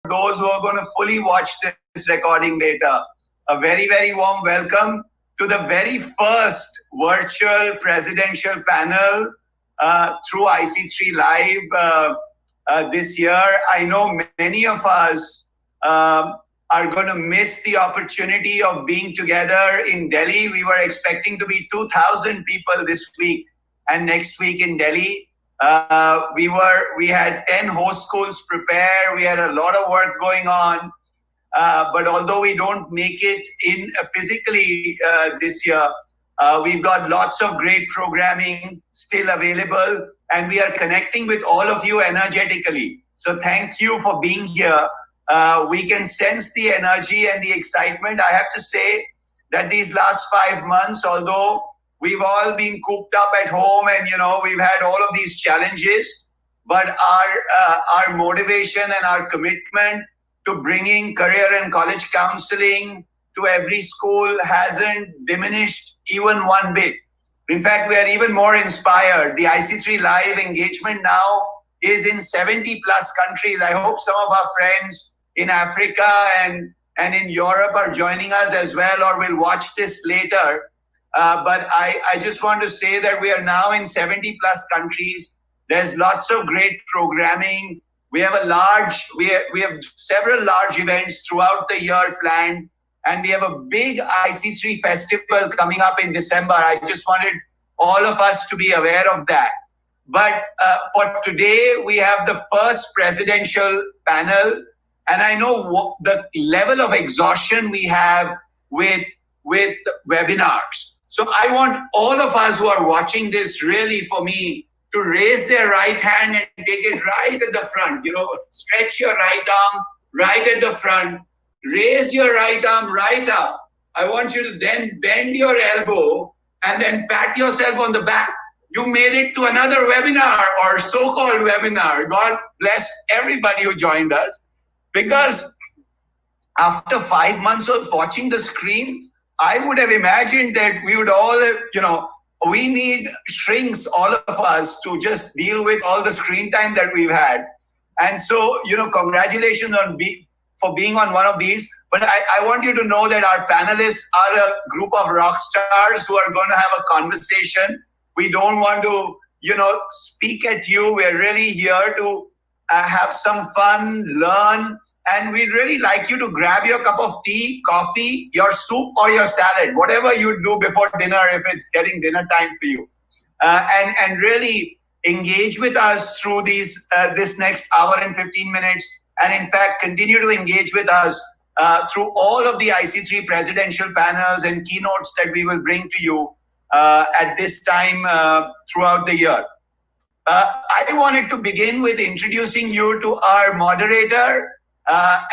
those who are going to fully watch this recording later, a very, very warm welcome to the very first virtual presidential panel through IC3 Live this year. I know many of us are going to miss the opportunity of being together in Delhi. We were expecting to be 2,000 people this week and next week in Delhi. We had 10 host schools prepare. We had a lot of work going on. But although we don't make it in physically this year, we've got lots of great programming still available, and we are connecting with all of you energetically. So thank you for being here. We can sense the energy and the excitement. I have to say that these last 5 months, although we've all been cooped up at home and, we've had all of these challenges, but our motivation and our commitment to bringing career and college counseling to every school hasn't diminished even one bit. In fact, we are even more inspired. The IC3 Live engagement now is in 70 plus countries. I hope some of our friends in Africa and in Europe are joining us as well, or will watch this later. But I just want to say that we are now in 70 plus countries. There's lots of great programming. We have we have several large events throughout the year planned, and we have a big IC3 festival coming up in December. I just wanted all of us to be aware of that. But for today, we have the first presidential panel, and I know the level of exhaustion we have with webinars. So I want all of us who are watching this, really, for me, to raise their right hand and take it right at the front. Stretch your right arm right at the front. Raise your right arm right up. I want you to then bend your elbow and then pat yourself on the back. You made it to another webinar or so-called webinar. God bless everybody who joined us. Because after 5 months of watching the screen, I would have imagined that we would all have, we need shrinks, all of us, to just deal with all the screen time that we've had. And so, congratulations for being on one of these. But I want you to know that our panelists are a group of rock stars who are going to have a conversation. We don't want to, speak at you. We're really here to have some fun, learn. And we'd really like you to grab your cup of tea, coffee, your soup, or your salad, whatever you do before dinner if it's getting dinner time for you. And really engage with us through this next hour and 15 minutes. And in fact, continue to engage with us through all of the IC3 presidential panels and keynotes that we will bring to you at this time throughout the year. I wanted to begin with introducing you to our moderator,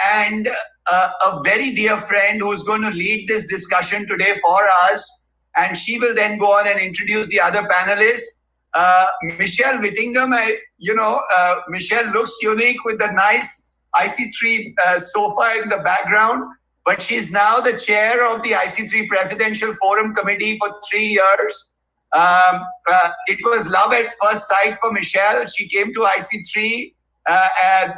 and a very dear friend who's going to lead this discussion today for us. And she will then go on and introduce the other panelists. Michelle Whittingham, Michelle looks unique with the nice IC3 sofa in the background, but she's now the chair of the IC3 Presidential Forum Committee for 3 years. It was love at first sight for Michelle. She came to IC3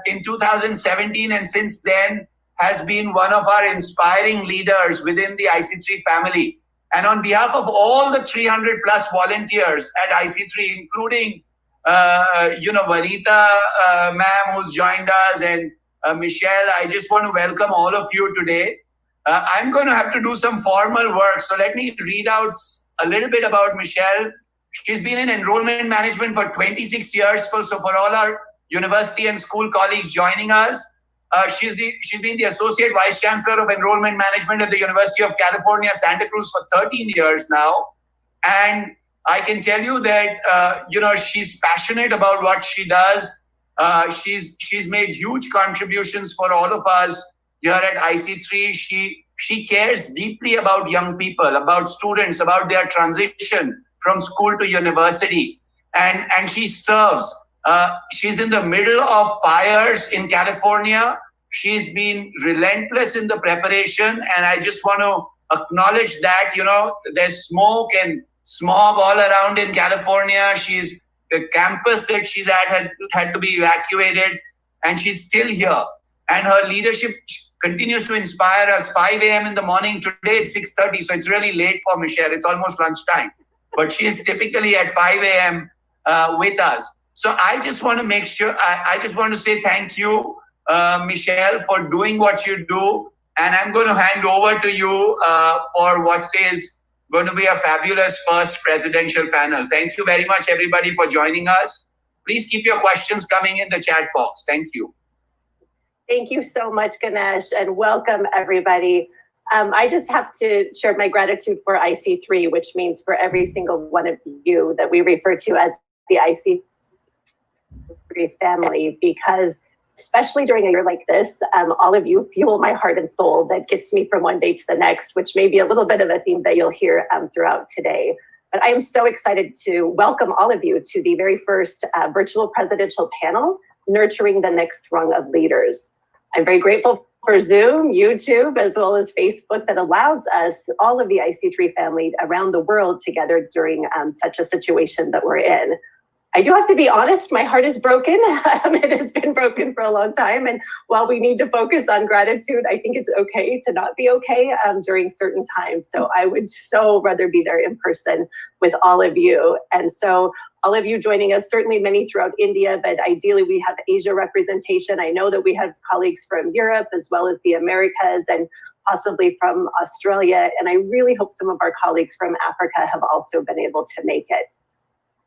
in 2017, and since then has been one of our inspiring leaders within the IC3 family. And on behalf of all the 300 plus volunteers at IC3, including Vanita ma'am who's joined us, and Michelle, I just want to welcome all of you today. I'm going to have to do some formal work, so let me read out a little bit about Michelle. She's been in enrollment management for 26 years. So for all our university and school colleagues joining us, she's been the Associate Vice Chancellor of Enrollment Management at the University of California, Santa Cruz for 13 years now. And I can tell you that, she's passionate about what she does. She's made huge contributions for all of us here at IC3. She cares deeply about young people, about students, about their transition from school to university. And she serves. She's in the middle of fires in California. She's been relentless in the preparation, and I just want to acknowledge that, there's smoke and smog all around in California. The campus that she's at had to be evacuated, and she's still here. and her leadership continues to inspire us. 5 a.m. in the morning, today it's 6:30, so it's really late for Michelle. It's almost lunchtime, but she is typically at 5 a.m. With us. So I just want to make sure, I just want to say thank you, Michelle, for doing what you do. And I'm going to hand over to you for what is going to be a fabulous first presidential panel. Thank you very much, everybody, for joining us. Please keep your questions coming in the chat box. Thank you. Thank you so much, Ganesh, and welcome, everybody. I just have to share my gratitude for IC3, which means for every single one of you that we refer to as the IC3 family, because especially during a year like this, all of you fuel my heart and soul that gets me from one day to the next, which may be a little bit of a theme that you'll hear throughout today. But I am so excited to welcome all of you to the very first virtual presidential panel, Nurturing the Next Rung of Leaders. I'm very grateful for Zoom, YouTube, as well as Facebook that allows us, all of the IC3 family around the world together during such a situation that we're in. I do have to be honest, my heart is broken. It has been broken for a long time. And while we need to focus on gratitude, I think it's okay to not be okay during certain times. So I would so rather be there in person with all of you. And so all of you joining us, certainly many throughout India, but ideally we have Asia representation. I know that we have colleagues from Europe as well as the Americas and possibly from Australia. And I really hope some of our colleagues from Africa have also been able to make it.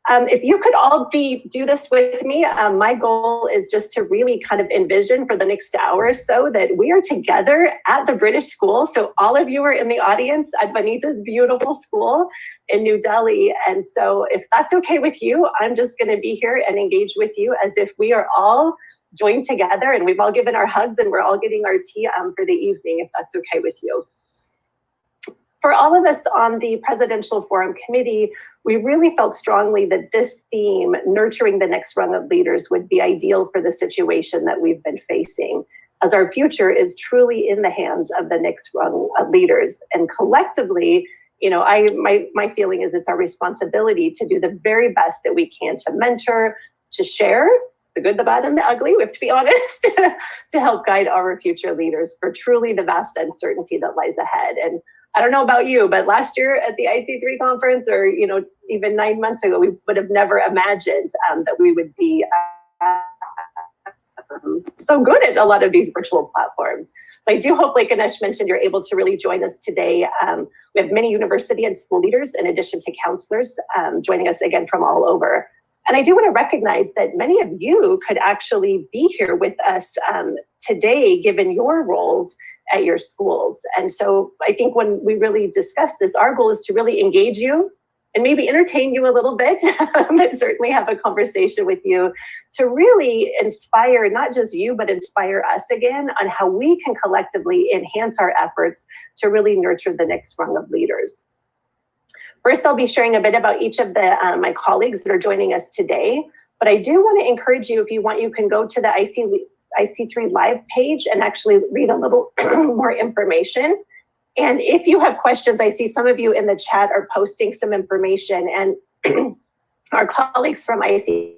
If you could all do this with me, my goal is just to really kind of envision for the next hour or so that we are together at the British School. So all of you are in the audience at Vanita's beautiful school in New Delhi. And so if that's okay with you, I'm just going to be here and engage with you as if we are all joined together and we've all given our hugs and we're all getting our tea for the evening, if that's okay with you. For all of us on the Presidential Forum Committee, we really felt strongly that this theme, nurturing the next rung of leaders, would be ideal for the situation that we've been facing, as our future is truly in the hands of the next rung of leaders. And collectively, you know, my feeling is it's our responsibility to do the very best that we can to mentor, to share the good, the bad, and the ugly, we have to be honest, to help guide our future leaders for truly the vast uncertainty that lies ahead. And I don't know about you, but last year at the IC3 conference, or even 9 months ago, we would have never imagined that we would be so good at a lot of these virtual platforms. So I do hope, like Ganesh mentioned, you're able to really join us today. We have many university and school leaders, in addition to counselors, joining us again from all over. And I do want to recognize that many of you could actually be here with us today, given your roles at your schools. And so I think when we really discuss this, our goal is to really engage you and maybe entertain you a little bit, but certainly have a conversation with you to really inspire not just you, but inspire us again on how we can collectively enhance our efforts to really nurture the next rung of leaders. First, I'll be sharing a bit about each of my colleagues that are joining us today, but I do want to encourage you, if you want, you can go to the IC3 Live page and actually read a little more information. And if you have questions, I see some of you in the chat are posting some information, and our colleagues from IC3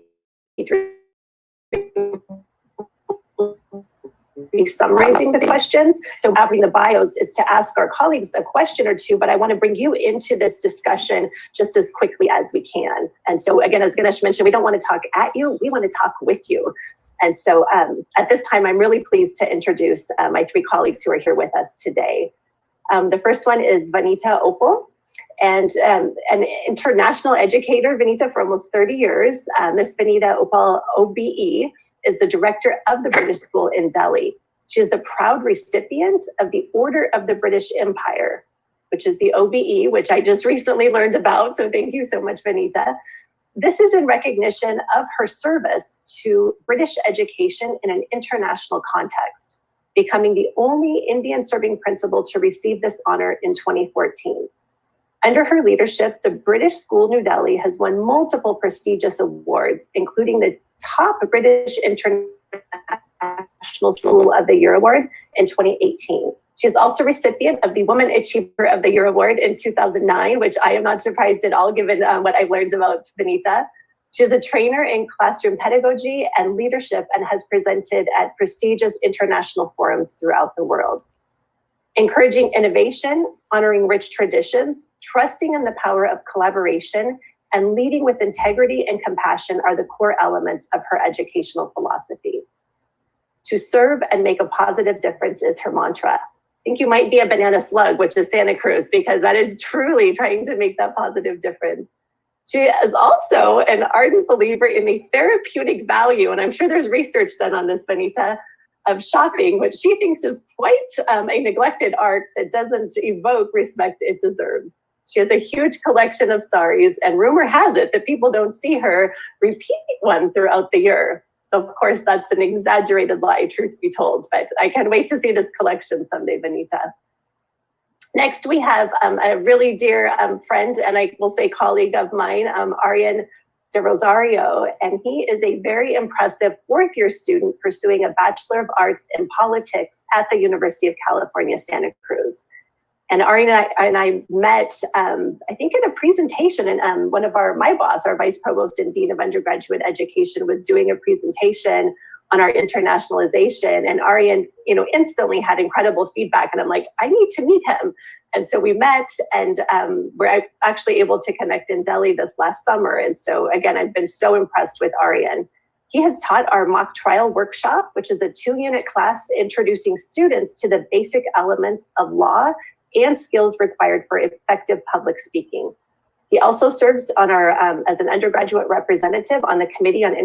be summarizing the questions. So having the bios is to ask our colleagues a question or two, but I want to bring you into this discussion just as quickly as we can. And so again, as Ganesh mentioned, we don't want to talk at you, we want to talk with you. And so at this time, I'm really pleased to introduce my three colleagues who are here with us today. The first one is Vanita Opal, and an international educator, Vanita, for almost 30 years. Miss Vanita Opal, OBE, is the director of the British School in Delhi. She is the proud recipient of the Order of the British Empire, which is the OBE, which I just recently learned about. So thank you so much, Vanita. This is in recognition of her service to British education in an international context, becoming the only Indian serving principal to receive this honor in 2014. Under her leadership, the British School New Delhi has won multiple prestigious awards, including the top British International School of the Year Award in 2018. She is also recipient of the Woman Achiever of the Year Award in 2009, which I am not surprised at all, given what I've learned about Vanita. She is a trainer in classroom pedagogy and leadership and has presented at prestigious international forums throughout the world. Encouraging innovation, honoring rich traditions, trusting in the power of collaboration, and leading with integrity and compassion are the core elements of her educational philosophy. To serve and make a positive difference is her mantra. I think you might be a banana slug, which is Santa Cruz, because that is truly trying to make that positive difference. She is also an ardent believer in the therapeutic value, and I'm sure there's research done on this, Benita, of shopping, which she thinks is quite a neglected art that doesn't evoke respect it deserves. She has a huge collection of saris, and rumor has it that people don't see her repeat one throughout the year. Of course, that's an exaggerated lie, truth be told, but I can't wait to see this collection someday, Benita. Next, we have a really dear friend, and I will say colleague of mine, Aryan De Rosario, and he is a very impressive fourth-year student pursuing a Bachelor of Arts in Politics at the University of California, Santa Cruz. And Aryan and I met, I think in a presentation, and one of my boss, our Vice Provost and Dean of Undergraduate Education, was doing a presentation on our internationalization, and Aryan, instantly had incredible feedback, and I'm like, I need to meet him. And so we met, and we're actually able to connect in Delhi this last summer. And so again, I've been so impressed with Aryan. He has taught our mock trial workshop, which is a 2-unit class introducing students to the basic elements of law and skills required for effective public speaking. He also serves on our as an undergraduate representative on the Committee on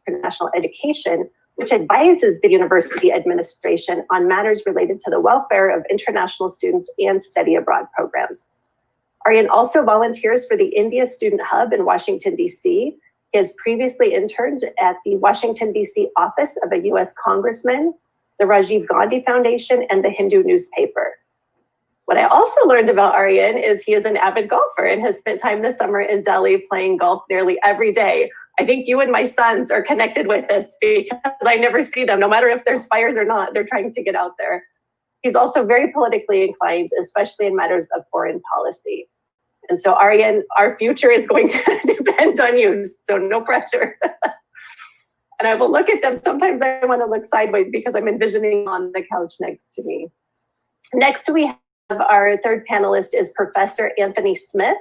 International Education, which advises the university administration on matters related to the welfare of international students and study abroad programs. Aryan also volunteers for the India Student Hub in Washington, D.C. He has previously interned at the Washington, D.C. office of a U.S. congressman, the Rajiv Gandhi Foundation, and the Hindu newspaper. What I also learned about Aryan is he is an avid golfer and has spent time this summer in Delhi playing golf nearly every day. I think you and my sons are connected with this because I never see them, no matter if there's fires or not, they're trying to get out there. He's also very politically inclined, especially in matters of foreign policy. And so Aryan, our future is going to depend on you, so no pressure. And I will look at them. Sometimes I want to look sideways because I'm envisioning on the couch next to me. Next, we have our third panelist is Professor Anthony Smith.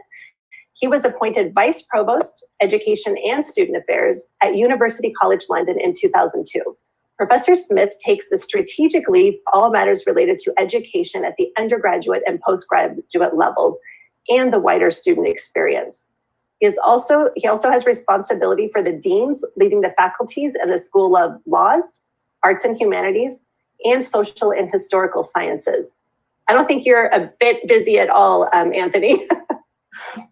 He was appointed Vice Provost, Education and Student Affairs at University College London in 2002. Professor Smith takes the strategic lead for all matters related to education at the undergraduate and postgraduate levels and the wider student experience. He also has responsibility for the deans leading the faculties in the School of Laws, Arts and Humanities, and Social and Historical Sciences. I don't think you're a bit busy at all, Anthony.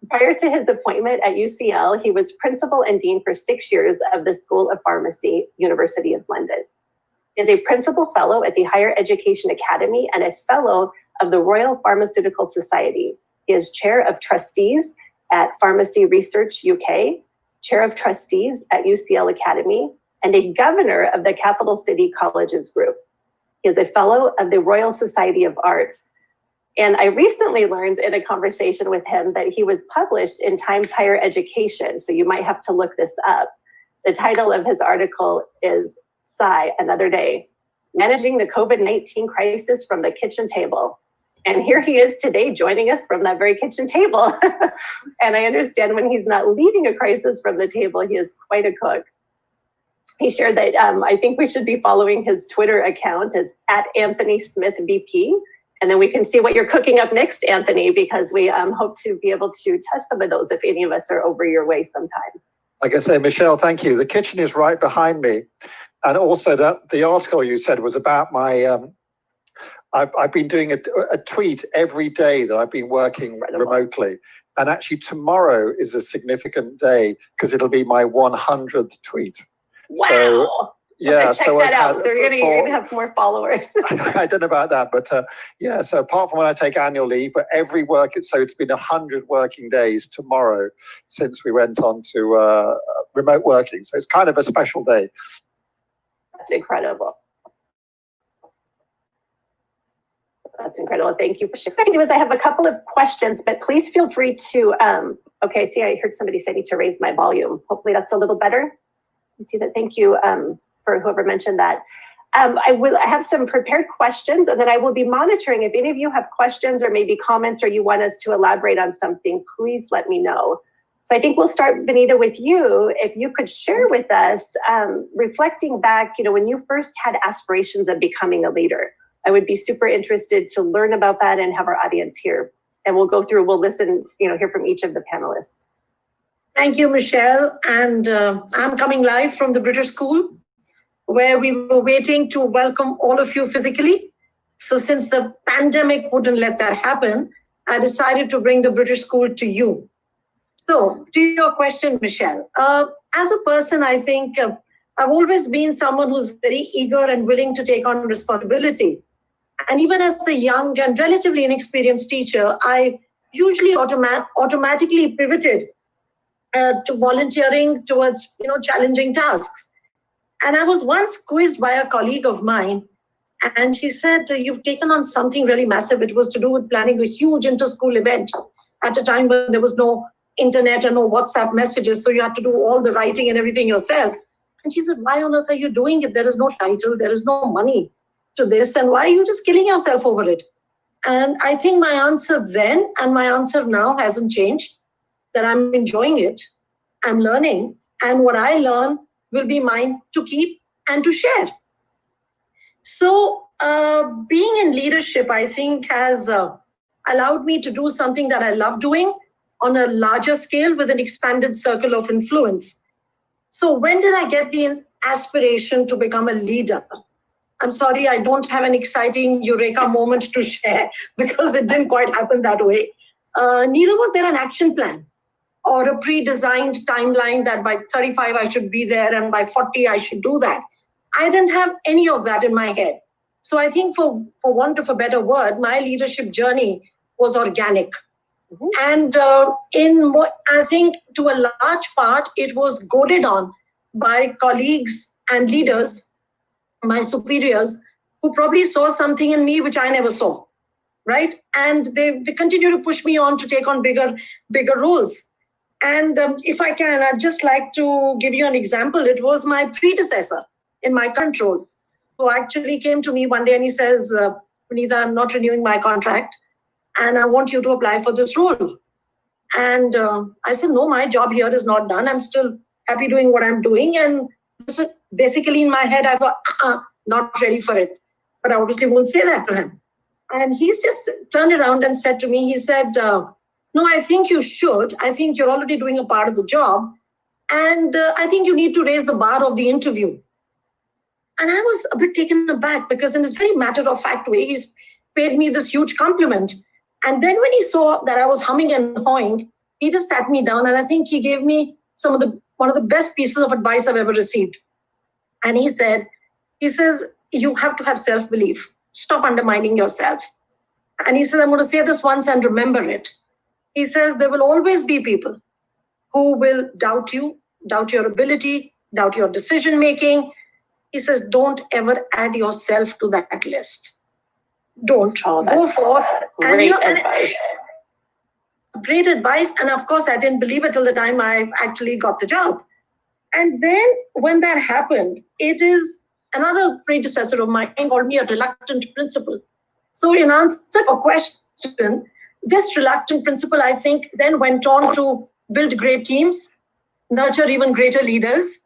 Prior to his appointment at UCL, he was principal and dean for 6 years of the School of Pharmacy, University of London. He is a principal fellow at the Higher Education Academy and a fellow of the Royal Pharmaceutical Society. He is chair of trustees at Pharmacy Research UK, chair of trustees at UCL Academy, and a governor of the Capital City Colleges Group. He is a fellow of the Royal Society of Arts. And I recently learned in a conversation with him that he was published in Times Higher Education, so you might have to look this up. The title of his article is Sigh, Another Day, Managing the COVID-19 Crisis from the Kitchen Table. And here he is today joining us from that very kitchen table. And I understand when he's not leading a crisis from the table, he is quite a cook. He shared that I think we should be following his Twitter account as @AnthonySmithVP. And then we can see what you're cooking up next, Anthony, because we hope to be able to test some of those if any of us are over your way sometime. Like I say, Michelle, thank you. The kitchen is right behind me. And also the article you said was about my, I've been doing a tweet every day that I've been working remotely. And actually tomorrow is a significant day because it'll be my 100th tweet. Wow. So, yeah, check that out. So you're gonna have more followers. I don't know about that, but yeah. So apart from when I take annual leave, but every so it's been 100 working days tomorrow since we went on to remote working. So it's kind of a special day. That's incredible. That's incredible. Thank you for sharing. What I can do is I have a couple of questions, but please feel free to, okay, see, I heard somebody say I need to raise my volume. Hopefully that's a little better. You see that? Thank you for whoever mentioned that. I have some prepared questions, and then I will be monitoring. If any of you have questions or maybe comments, or you want us to elaborate on something, please let me know. So I think we'll start, Vanita, with you. If you could share with us, reflecting back, when you first had aspirations of becoming a leader, I would be super interested to learn about that and have our audience here. And we'll go through, we'll listen, hear from each of the panelists. Thank you, Michelle. And I'm coming live from the British School, where we were waiting to welcome all of you physically. So since the pandemic wouldn't let that happen, I decided to bring the British School to you. So to your question, Michelle, as a person, I think I've always been someone who's very eager and willing to take on responsibility. And even as a young and relatively inexperienced teacher, I usually automatically pivoted to volunteering towards challenging tasks. And I was once quizzed by a colleague of mine, and she said, you've taken on something really massive. It was to do with planning a huge inter-school event at a time when there was no internet and no WhatsApp messages, so you had to do all the writing and everything yourself. And she said, why on earth are you doing it? There is no title, there is no money to this, and why are you just killing yourself over it? And I think my answer then and my answer now hasn't changed, that I'm enjoying it, I'm learning, and what I learn will be mine to keep and to share. So being in leadership, I think, has allowed me to do something that I love doing on a larger scale with an expanded circle of influence. So when did I get the aspiration to become a leader? I'm sorry, I don't have an exciting eureka moment to share because it didn't quite happen that way. Neither was there an action plan or a pre-designed timeline that by 35 I should be there and by 40 I should do that. I didn't have any of that in my head. So I think for want of a better word, my leadership journey was organic. And I think to a large part, it was goaded on by colleagues and leaders, my superiors, who probably saw something in me which I never saw, right? And they continue to push me on to take on bigger roles. And if I can, I'd just like to give you an example. It was my predecessor in my current role who actually came to me one day and he says, Vanita, I'm not renewing my contract, and I want you to apply for this role. And I said, no, my job here is not done. I'm still happy doing what I'm doing. And this is basically in my head, I thought, not ready for it. But I obviously won't say that to him. And he's just turned around and said to me, he said, no, I think you should. I think you're already doing a part of the job. And I think you need to raise the bar of the interview. And I was a bit taken aback because in this very matter-of-fact way, he's paid me this huge compliment. And then when he saw that I was humming and hawing, he just sat me down, and I think he gave me one of the best pieces of advice I've ever received. And he says, you have to have self-belief. Stop undermining yourself. And he says, I'm going to say this once and remember it. He says, there will always be people who will doubt you, doubt your ability, doubt your decision-making. He says, don't ever add yourself to that list. Don't. Go forth. Great advice. Great advice. And of course, I didn't believe it till the time I actually got the job. And then when that happened, it is another predecessor of mine called me a reluctant principal. So in answer to a question, this reluctant principal, I think, then went on to build great teams, nurture even greater leaders,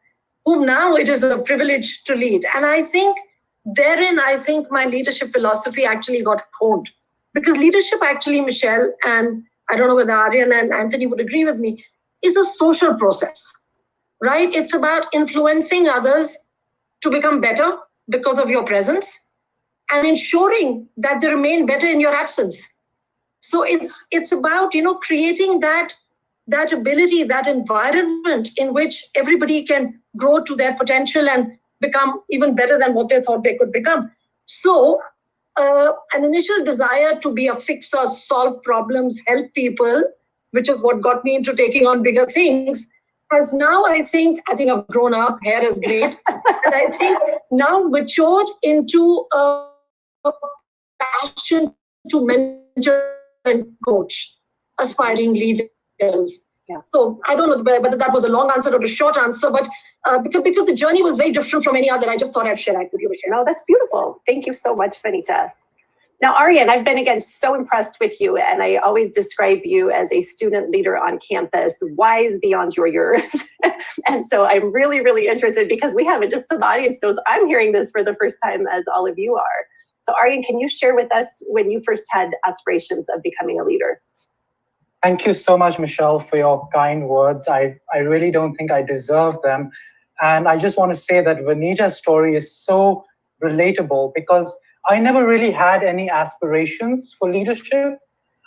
whom now it is a privilege to lead. And I think therein, my leadership philosophy actually got honed. Because leadership actually, Michelle, and I don't know whether Aryan and Anthony would agree with me, is a social process, right? It's about influencing others to become better because of your presence and ensuring that they remain better in your absence. So it's about, creating that ability, that environment in which everybody can grow to their potential and become even better than what they thought they could become. So an initial desire to be a fixer, solve problems, help people, which is what got me into taking on bigger things, has now, I think I've grown up, hair is great, and I think now matured into a passion to mentor and coach aspiring leaders. Yeah. So I don't know whether that was a long answer or a short answer, but because the journey was very different from any other, I just thought I'd share that with you. No, that's beautiful. Thank you so much, Vanita. Now, Aryan, I've been, again, so impressed with you, and I always describe you as a student leader on campus, wise beyond your years. And so I'm really, really interested, because we haven't, just so the audience knows, I'm hearing this for the first time, as all of you are. So Aryan, can you share with us when you first had aspirations of becoming a leader? Thank you so much, Michelle, for your kind words. I really don't think I deserve them. And I just want to say that Vanita's story is so relatable, because I never really had any aspirations for leadership.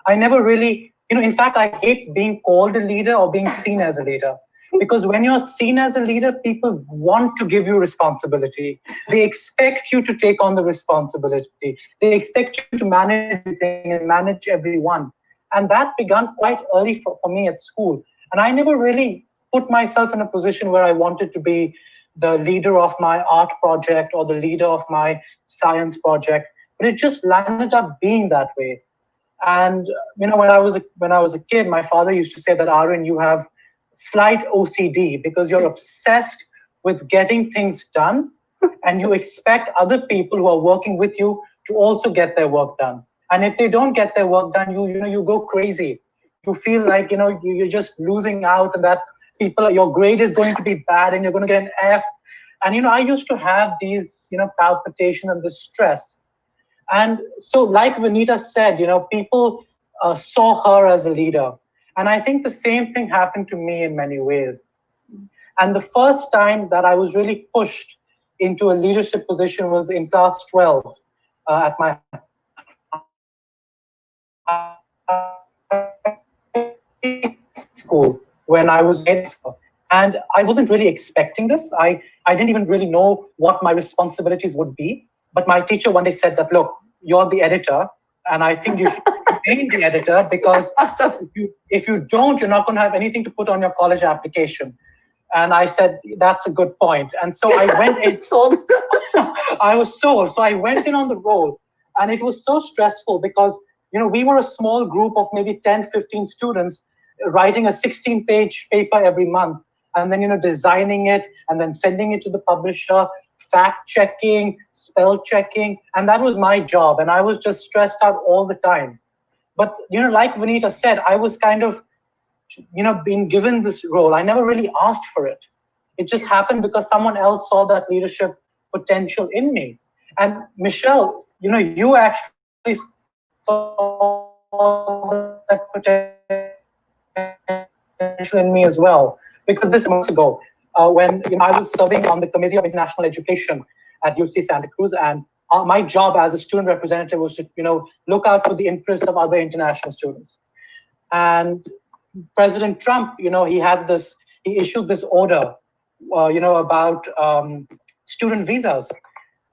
I never really, in fact, I hate being called a leader or being seen as a leader. Because when you're seen as a leader, people want to give you responsibility. They expect you to take on the responsibility. They expect you to manage everything and manage everyone. And that began quite early for me at school. And I never really put myself in a position where I wanted to be the leader of my art project or the leader of my science project, but it just landed up being that way. And when I was a kid, my father used to say that, Aryan, you have slight OCD because you're obsessed with getting things done, and you expect other people who are working with you to also get their work done. And if they don't get their work done, you go crazy. You feel like you're just losing out, and that your grade is going to be bad and you're going to get an F. And I used to have these palpitations and this stress. And so, like Vanita said, people saw her as a leader. And I think the same thing happened to me in many ways. And the first time that I was really pushed into a leadership position was in class 12 at my school when I was in school. And I wasn't really expecting this. I didn't even really know what my responsibilities would be. But my teacher one day said that, look, you're the editor, and I think you should remain the editor, because if you don't, you're not going to have anything to put on your college application. And I said, that's a good point. And so I went in. Sold. I was sold. So I went in on the role. And it was so stressful because, we were a small group of maybe 10, 15 students writing a 16-page paper every month, and then, designing it and then sending it to the publisher, fact-checking, spell-checking. And that was my job. And I was just stressed out all the time. But, like Vanita said, I was kind of, being given this role. I never really asked for it. It just happened because someone else saw that leadership potential in me. And Michelle, you actually saw that potential in me as well. Because this months ago, when I was serving on the Committee of International Education at UC Santa Cruz, and my job as a student representative was to, look out for the interests of other international students. And President Trump, he issued this order, about student visas.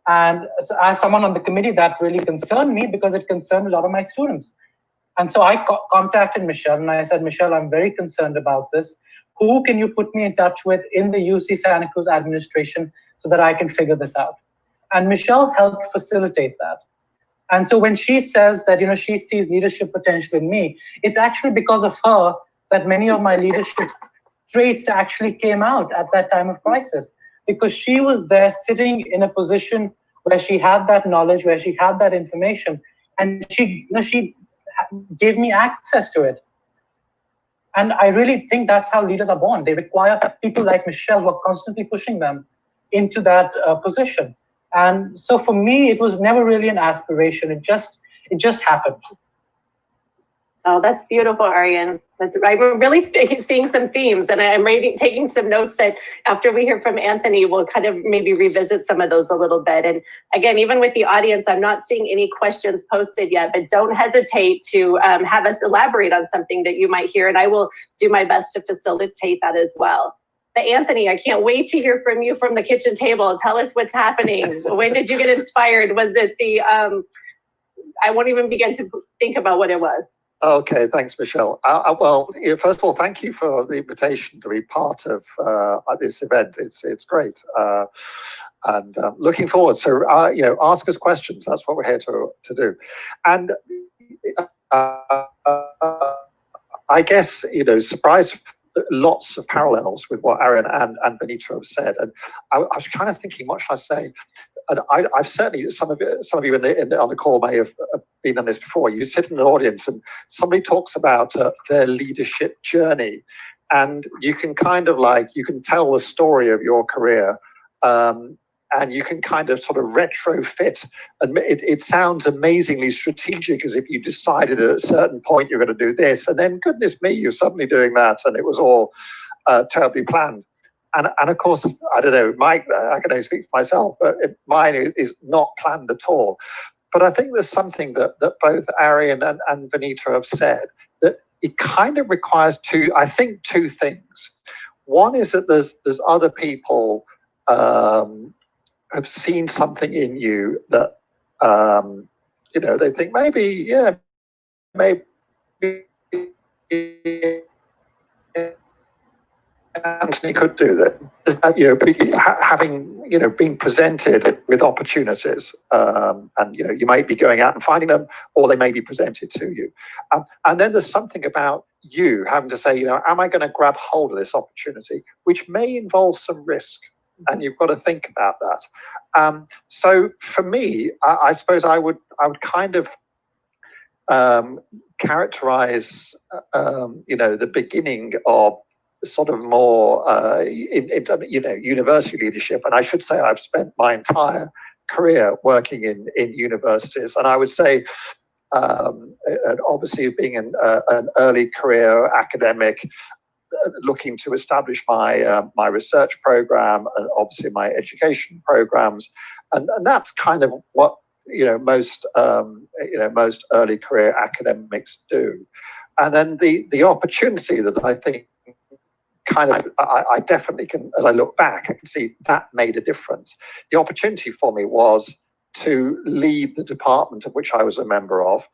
And as someone on the committee, that really concerned me because it concerned a lot of my students. And so I contacted Michelle, and I said, Michelle, I'm very concerned about this. Who can you put me in touch with in the UC Santa Cruz administration so that I can figure this out? And Michelle helped facilitate that. And so when she says that, she sees leadership potential in me, it's actually because of her that many of my leadership traits actually came out at that time of crisis, because she was there sitting in a position where she had that knowledge, where she had that information, and she gave me access to it. And I really think that's how leaders are born. They require people like Michelle who are constantly pushing them into that position. And so for me, it was never really an aspiration. It just happened. Oh, that's beautiful, Aryan. I'm really seeing some themes, and I'm taking some notes that after we hear from Anthony, we'll kind of maybe revisit some of those a little bit. And again, even with the audience, I'm not seeing any questions posted yet, but don't hesitate to have us elaborate on something that you might hear, and I will do my best to facilitate that as well. But Anthony, I can't wait to hear from you from the kitchen table. Tell us what's happening. When did you get inspired? Was it I won't even begin to think about what it was. Okay, thanks, Michelle. Well, first of all, thank you for the invitation to be part of this event. It's great, and looking forward. So, ask us questions. That's what we're here to do. And I guess, surprise, lots of parallels with what Aryan and Benita have said. And I was kind of thinking, what should I say? And I've certainly, some of you on the call may have been on this before. You sit in an audience and somebody talks about their leadership journey, and you can kind of you can tell the story of your career, and you can kind of sort of retrofit, and it sounds amazingly strategic, as if you decided at a certain point you're going to do this, and then goodness me, you're suddenly doing that, and it was all terribly planned. And of course, I don't know, I can only speak for myself, but mine is not planned at all. But I think there's something that both Aryan and Benita have said, that it kind of requires two things. One is that there's other people have seen something in you that, they think maybe Anthony could do that. Having been presented with opportunities, and you might be going out and finding them, or they may be presented to you. And then there's something about you having to say, am I going to grab hold of this opportunity, which may involve some risk, and you've got to think about that. So for me, I suppose I would kind of characterize, the beginning of sort of more university leadership. And I should say I've spent my entire career working in universities. And I would say, and obviously being an early career academic, looking to establish my research program, and obviously my education programs, and that's kind of what most early career academics do. And then the opportunity that I think I definitely can, as I look back, I can see that made a difference. The opportunity for me was to lead the department of which I was a member of.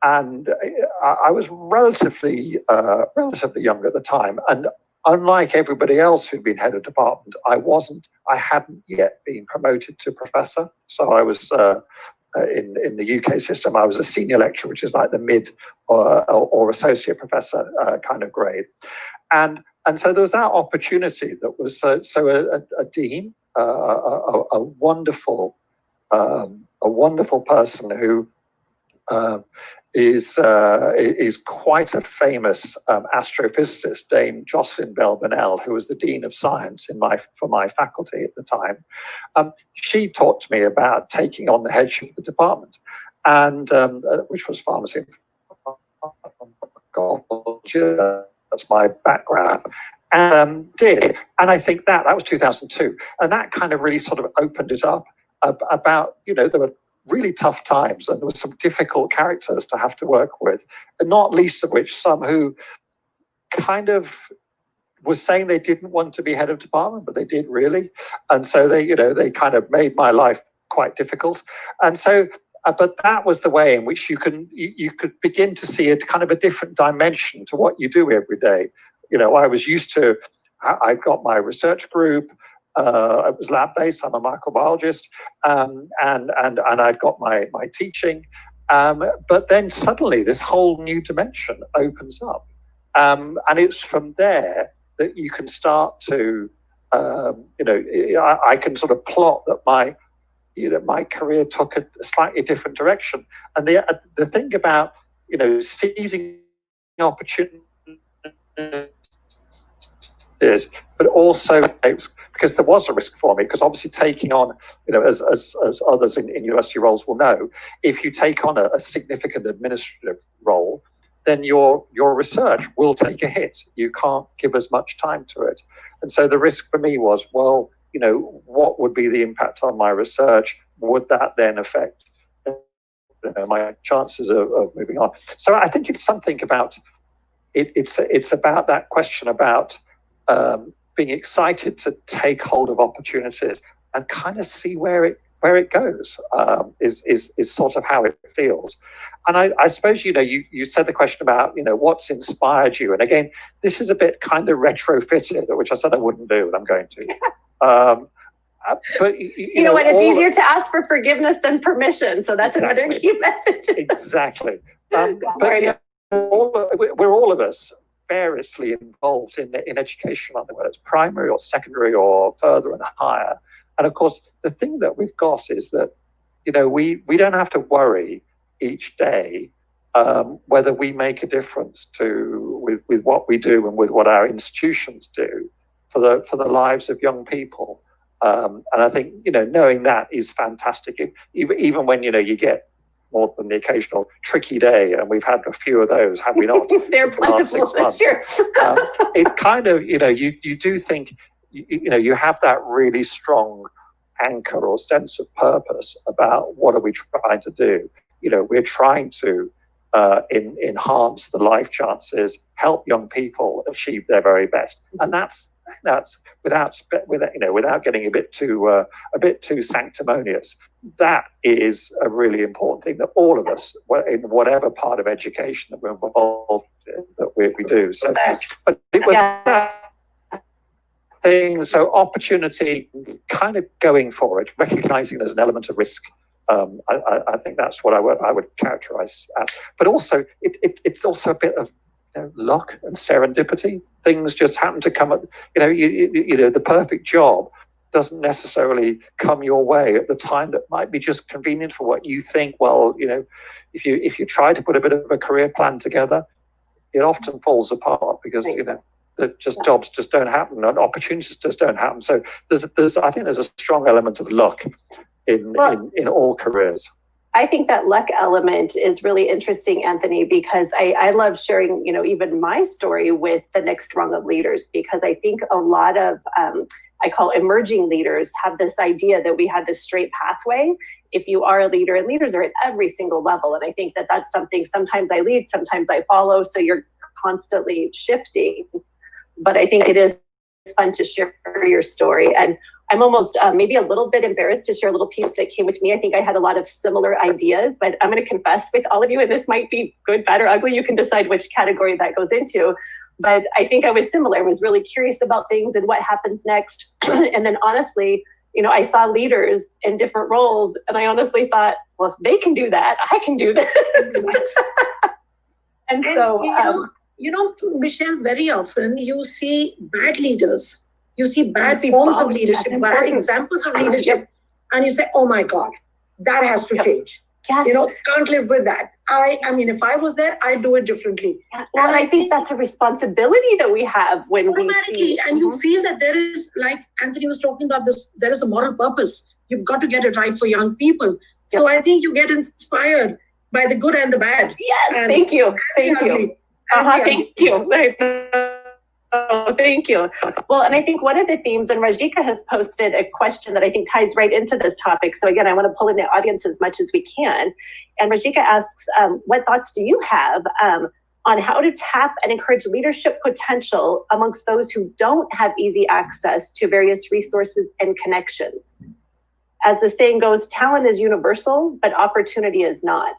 And I was relatively young at the time. And unlike everybody else who'd been head of department, I hadn't yet been promoted to professor. So I was, in the UK system, I was a senior lecturer, which is like the mid or associate professor kind of grade. And so there was that opportunity that was a dean, a wonderful person who is quite a famous astrophysicist, Dame Jocelyn Bell-Burnell, who was the Dean of Science for my faculty at the time. She taught me about taking on the headship of the department, and which was pharmacy and pharmacology. That's my background. And I think that was 2002, and that kind of really sort of opened it up about, there were really tough times, and there were some difficult characters to have to work with, and not least of which some who kind of was saying they didn't want to be head of department, but they did really. And so they kind of made my life quite difficult. And so, but that was the way in which you could begin to see a kind of a different dimension to what you do every day. I was used to, I've got my research group. It was lab-based. I'm a microbiologist, and I'd got my teaching. But then suddenly this whole new dimension opens up, and it's from there that you can start to, I can sort of plot that my career took a slightly different direction. And the thing about seizing opportunities, but also because there was a risk for me, because obviously taking on, as others in university roles will know, if you take on a significant administrative role, then your research will take a hit. You can't give as much time to it. And so the risk for me was, well, what would be the impact on my research? Would that then affect my chances of moving on? So I think it's something about it's about that question about being excited to take hold of opportunities and kind of see where it goes, is sort of how it feels. And I suppose, you said the question about, what's inspired you. And again, this is a bit kind of retrofitted, which I said I wouldn't do, and I'm going to. But you know what? It's easier to ask for forgiveness than permission. So that's another key message. Exactly. But we're all of us variously involved in education, whether it's primary or secondary or further and higher. And of course, the thing that we've got is that, you know, we don't have to worry each day whether we make a difference with what we do and with what our institutions do for the lives of young people. And I think, you know, knowing that is fantastic. Even when, you know, you get more than the occasional tricky day, and we've had a few of those, have we not? They're plentiful this year. It kind of, you know, you do think, you know, you have that really strong anchor or sense of purpose about what are we trying to do. You know, we're trying to enhance the life chances, help young people achieve their very best, and that's without getting a bit too sanctimonious. That is a really important thing that all of us, in whatever part of education that we're involved in, that we do. So, but it was that thing. So opportunity, kind of going for it, recognizing there's an element of risk. I think that's what I would characterize. But also, it's also a bit of, you know, luck and serendipity. Things just happen to come at, you know, you know, the perfect job doesn't necessarily come your way at the time that might be just convenient for what you think. Well, you know, if you try to put a bit of a career plan together, it often falls apart because, you know, jobs just don't happen and opportunities just don't happen. So I think there's a strong element of luck in all careers. I think that luck element is really interesting, Anthony, because I love sharing, you know, even my story with the next rung of leaders, because I think a lot of, I call emerging leaders, have this idea that we have this straight pathway. If you are a leader, and leaders are at every single level. And I think that that's something, sometimes I lead, sometimes I follow. So you're constantly shifting. But I think it is fun to share your story. And I'm almost maybe a little bit embarrassed to share a little piece that came with me. I think I had a lot of similar ideas, but I'm going to confess with all of you, and this might be good, bad, or ugly. You can decide which category that goes into. But I think I was similar. I was really curious about things and what happens next. And then honestly, you know, I saw leaders in different roles, and I honestly thought, well, if they can do that, I can do this. and so, you know, Michelle, very often you see bad leaders. You see bad forms of leadership, bad examples of leadership, and you say, oh my God, that has to change. Yes. You know, can't live with that. I mean, if I was there, I'd do it differently. Well, and I think that's a responsibility that we have when we see. And you feel that there is, like Anthony was talking about this, there is a moral purpose. You've got to get it right for young people. So I think you get inspired by the good and the bad. Yes, thank you. Thank you. Thank you. Oh, thank you. Well, and I think one of the themes, and Rajika has posted a question that I think ties right into this topic. So again, I want to pull in the audience as much as we can. And Rajika asks, what thoughts do you have on how to tap and encourage leadership potential amongst those who don't have easy access to various resources and connections? As the saying goes, talent is universal, but opportunity is not.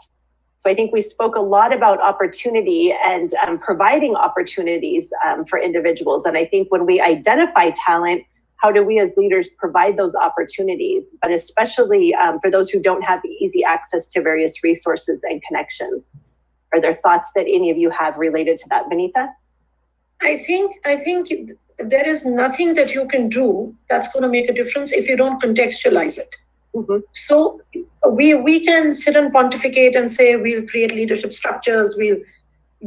So I think we spoke a lot about opportunity and providing opportunities for individuals. And I think when we identify talent, how do we as leaders provide those opportunities, but especially for those who don't have easy access to various resources and connections? Are there thoughts that any of you have related to that, Benita? I think there is nothing that you can do that's going to make a difference if you don't contextualize it. Mm-hmm. So we can sit and pontificate and say we'll create leadership structures, we'll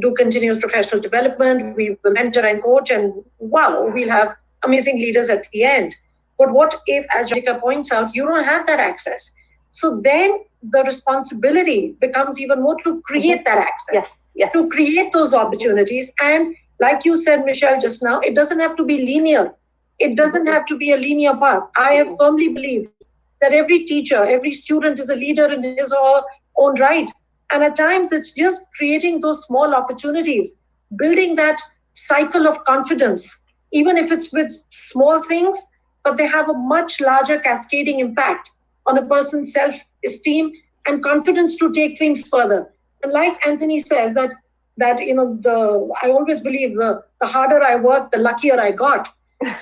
do continuous professional development, we will mentor and coach, and wow, we'll have amazing leaders at the end. But what if, as Jessica points out, you don't have that access? So then the responsibility becomes even more to create that access, to create those opportunities. And like you said, Michelle, just now, it doesn't have to be linear. It doesn't have to be a linear path. I have firmly believed that every teacher, every student is a leader in his or her own right. And at times it's just creating those small opportunities, building that cycle of confidence, even if it's with small things, but they have a much larger cascading impact on a person's self-esteem and confidence to take things further. And like Anthony says, that you know, I always believe the harder I work, the luckier I got.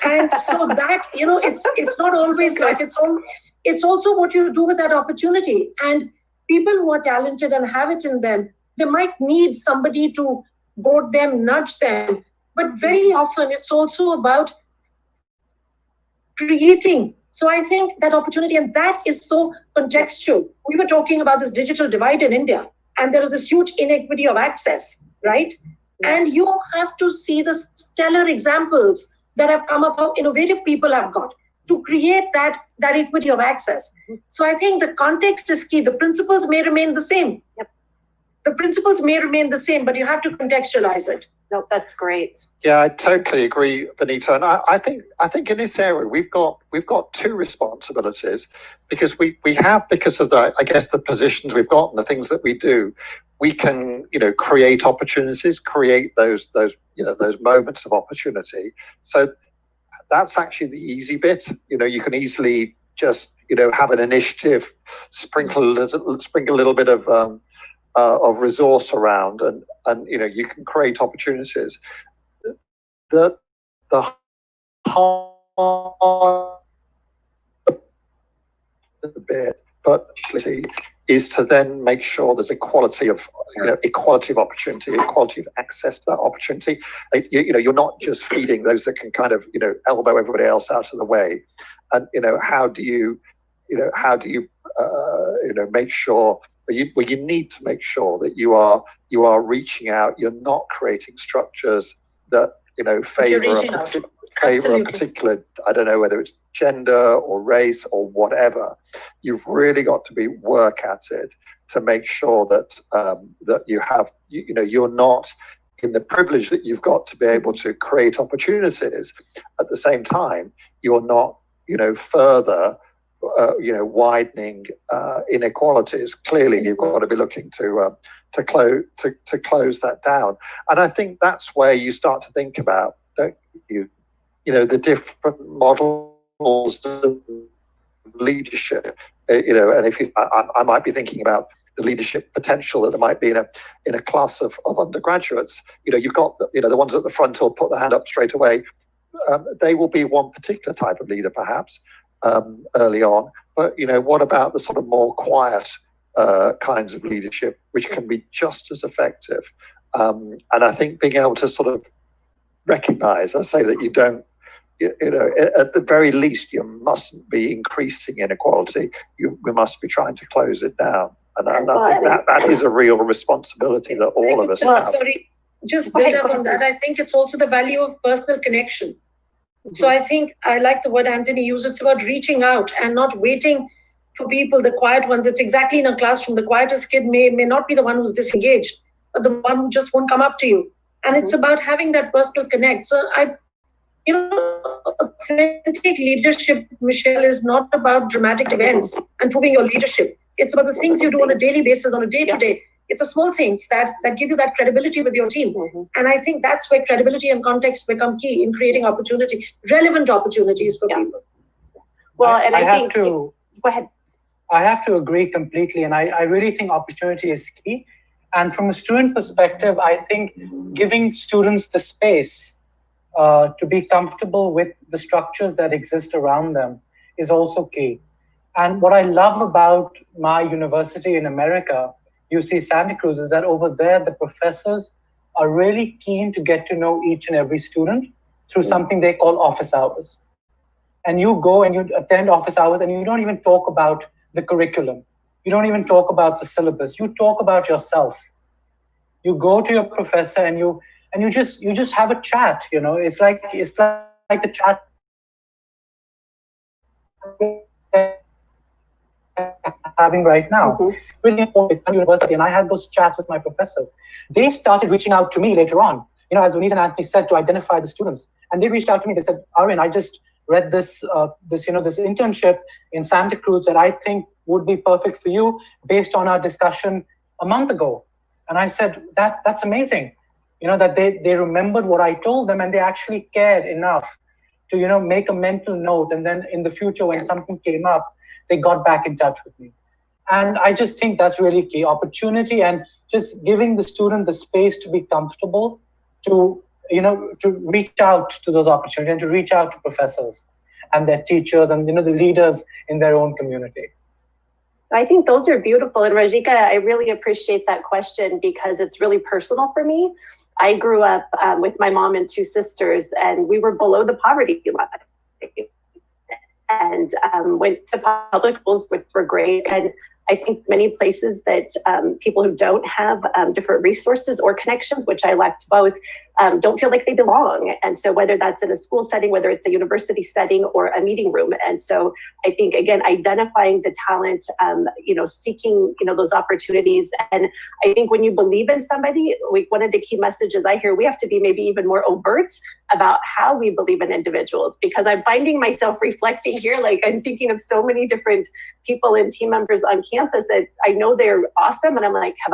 And so that, it's not always like it's also what you do with that opportunity. And people who are talented and have it in them, they might need somebody to goad them, nudge them. But very often it's also about creating. So I think that opportunity, and that is so contextual. We were talking about this digital divide in India, and there is this huge inequity of access, right? And you have to see the stellar examples that have come up, how innovative people have got to create that equity of access. So I think the context is key. The principles may remain the same. Yep. The principles may remain the same, but you have to contextualize it. No, that's great. Yeah, I totally agree, Vanita. And I think in this area we've got two responsibilities, because we have, because of the positions we've got and the things that we do, we can create opportunities, create those moments of opportunity. So that's actually the easy bit. You can easily just have an initiative, sprinkle a little bit of resource around, and you can create opportunities. The hard bit, but is to then make sure there's equality of opportunity, equality of access to that opportunity. You're not just feeding those that can kind of elbow everybody else out of the way, and how do you make sure. You need to make sure that you are reaching out. You're not creating structures that favor a particular. I don't know whether it's gender or race or whatever. You've really got to work at it to make sure that that you have you're not in the privilege that you've got to be able to create opportunities. At the same time, you're not further. Widening inequalities. Clearly, you've got to be looking to close that down. And I think that's where you start to think about, don't you? The different models of leadership. And if I might be thinking about the leadership potential that there might be in a class of undergraduates. You've got the ones at the front who'll put their hand up straight away. They will be one particular type of leader, perhaps. Early on, but what about the sort of more quiet kinds of leadership, which can be just as effective? And I think being able to sort of recognize, I say that you don't, at the very least, you mustn't be increasing inequality. We must be trying to close it down, and I think that is a real responsibility that all of us have. Sorry, just build up on that. I think it's also the value of personal connection. So I think I like the word Anthony used. It's about reaching out and not waiting for people, the quiet ones. It's exactly in a classroom. The quietest kid may not be the one who's disengaged, but the one who just won't come up to you. And it's about having that personal connect. So authentic leadership, Michelle, is not about dramatic events and proving your leadership. It's about the things you do on a daily basis, on a day-to-day. It's the small things that give you that credibility with your team. And I think that's where credibility and context become key in creating opportunity, relevant opportunities for people. Well, and I think... Go ahead. I have to agree completely. And I really think opportunity is key. And from a student perspective, I think giving students the space to be comfortable with the structures that exist around them is also key. And what I love about my university in America, UC Santa Cruz, is that over there, the professors are really keen to get to know each and every student through something they call office hours. And you go and you attend office hours and you don't even talk about the curriculum. You don't even talk about the syllabus. You talk about yourself. You go to your professor and you just have a chat. It's like the chat having right now. Really important at university, and I had those chats with my professors. They started reaching out to me later on, as Vanita and Anthony said, to identify the students. And they reached out to me. They said, Aryan, I just read this internship in Santa Cruz that I think would be perfect for you based on our discussion a month ago. And I said, that's amazing. That they remembered what I told them and they actually cared enough to, make a mental note. And then in the future, when something came up, they got back in touch with me. And I just think that's really key. Opportunity and just giving the student the space to be comfortable, to to reach out to those opportunities and to reach out to professors and their teachers and, the leaders in their own community? I think those are beautiful. And Rajika, I really appreciate that question because it's really personal for me. I grew up with my mom and two sisters, and we were below the poverty line. And went to public schools, which were great. And I think many places that people who don't have different resources or connections, which I lacked both, don't feel like they belong. And so whether that's in a school setting, whether it's a university setting or a meeting room. And so I think, again, identifying the talent, seeking, those opportunities. And I think when you believe in somebody, one of the key messages I hear, we have to be maybe even more overt about how we believe in individuals, because I'm finding myself reflecting here, like I'm thinking of so many different people and team members on campus that I know they're awesome. And I'm like, have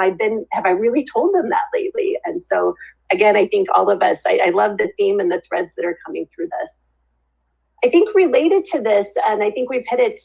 I really told them that lately? And so again, I think all of us, I love the theme and the threads that are coming through this. I think related to this, and I think we've hit it,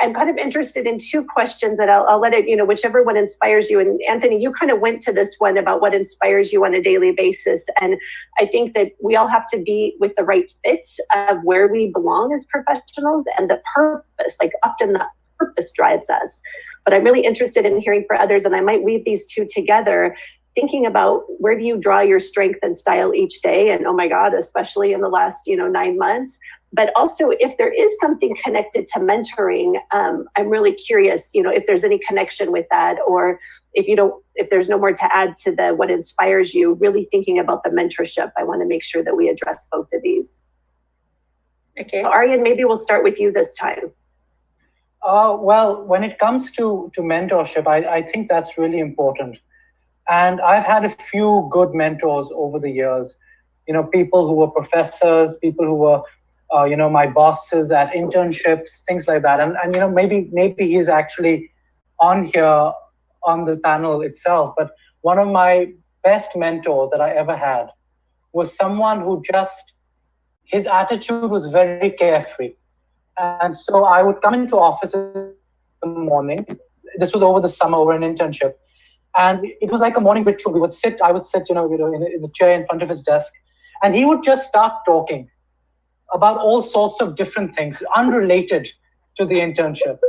I'm kind of interested in two questions that I'll let it, whichever one inspires you. And Anthony, you kind of went to this one about what inspires you on a daily basis. And I think that we all have to be with the right fit of where we belong as professionals and the purpose, like often the purpose drives us. But I'm really interested in hearing for others, and I might weave these two together, thinking about where do you draw your strength and style each day? And oh my God, especially in the last, 9 months. But also if there is something connected to mentoring, I'm really curious, if there's any connection with that, or if there's no more to add to what inspires you, really thinking about the mentorship. I want to make sure that we address both of these. Okay. So Aryan, maybe we'll start with you this time. Well, when it comes to mentorship, I think that's really important. And I've had a few good mentors over the years, people who were professors, people who were, my bosses at internships, things like that. And maybe he's actually on here on the panel itself. But one of my best mentors that I ever had was someone who his attitude was very carefree. And so I would come into office in the morning. This was over the summer, over an internship. And it was like a morning ritual. I would sit, in the chair in front of his desk, and he would just start talking about all sorts of different things unrelated to the internship.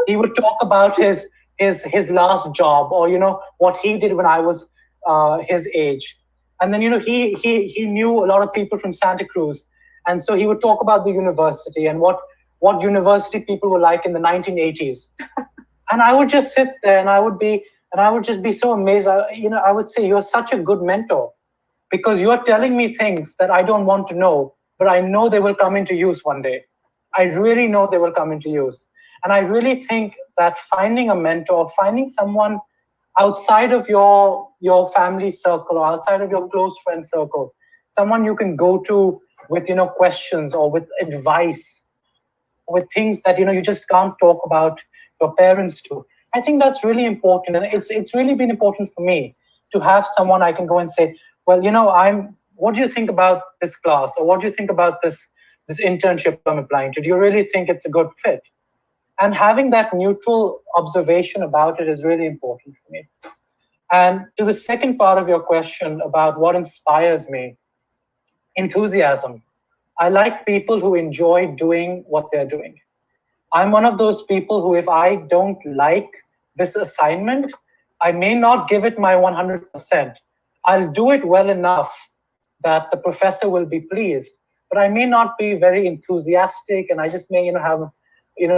He would talk about his last job, or what he did when I was his age. And then he knew a lot of people from Santa Cruz, and so he would talk about the university and what university people were like in the 1980s. And I would just sit there, and I would just be so amazed. I would say, you're such a good mentor, because you're telling me things that I don't want to know, but I know they will come into use one day. I really know they will come into use. And I really think that finding a mentor, finding someone outside of your family circle or outside of your close friend circle, someone you can go to with, questions or with advice, with things that, you just can't talk about your parents to. I think that's really important. And it's really been important for me to have someone I can go and say, well, what do you think about this class? Or what do you think about this internship I'm applying to? Do you really think it's a good fit? And having that neutral observation about it is really important for me. And to the second part of your question about what inspires me, enthusiasm. I like people who enjoy doing what they're doing. I'm one of those people who, if I don't like this assignment, I may not give it my 100%. I'll do it well enough that the professor will be pleased, but I may not be very enthusiastic, and I just may, have, in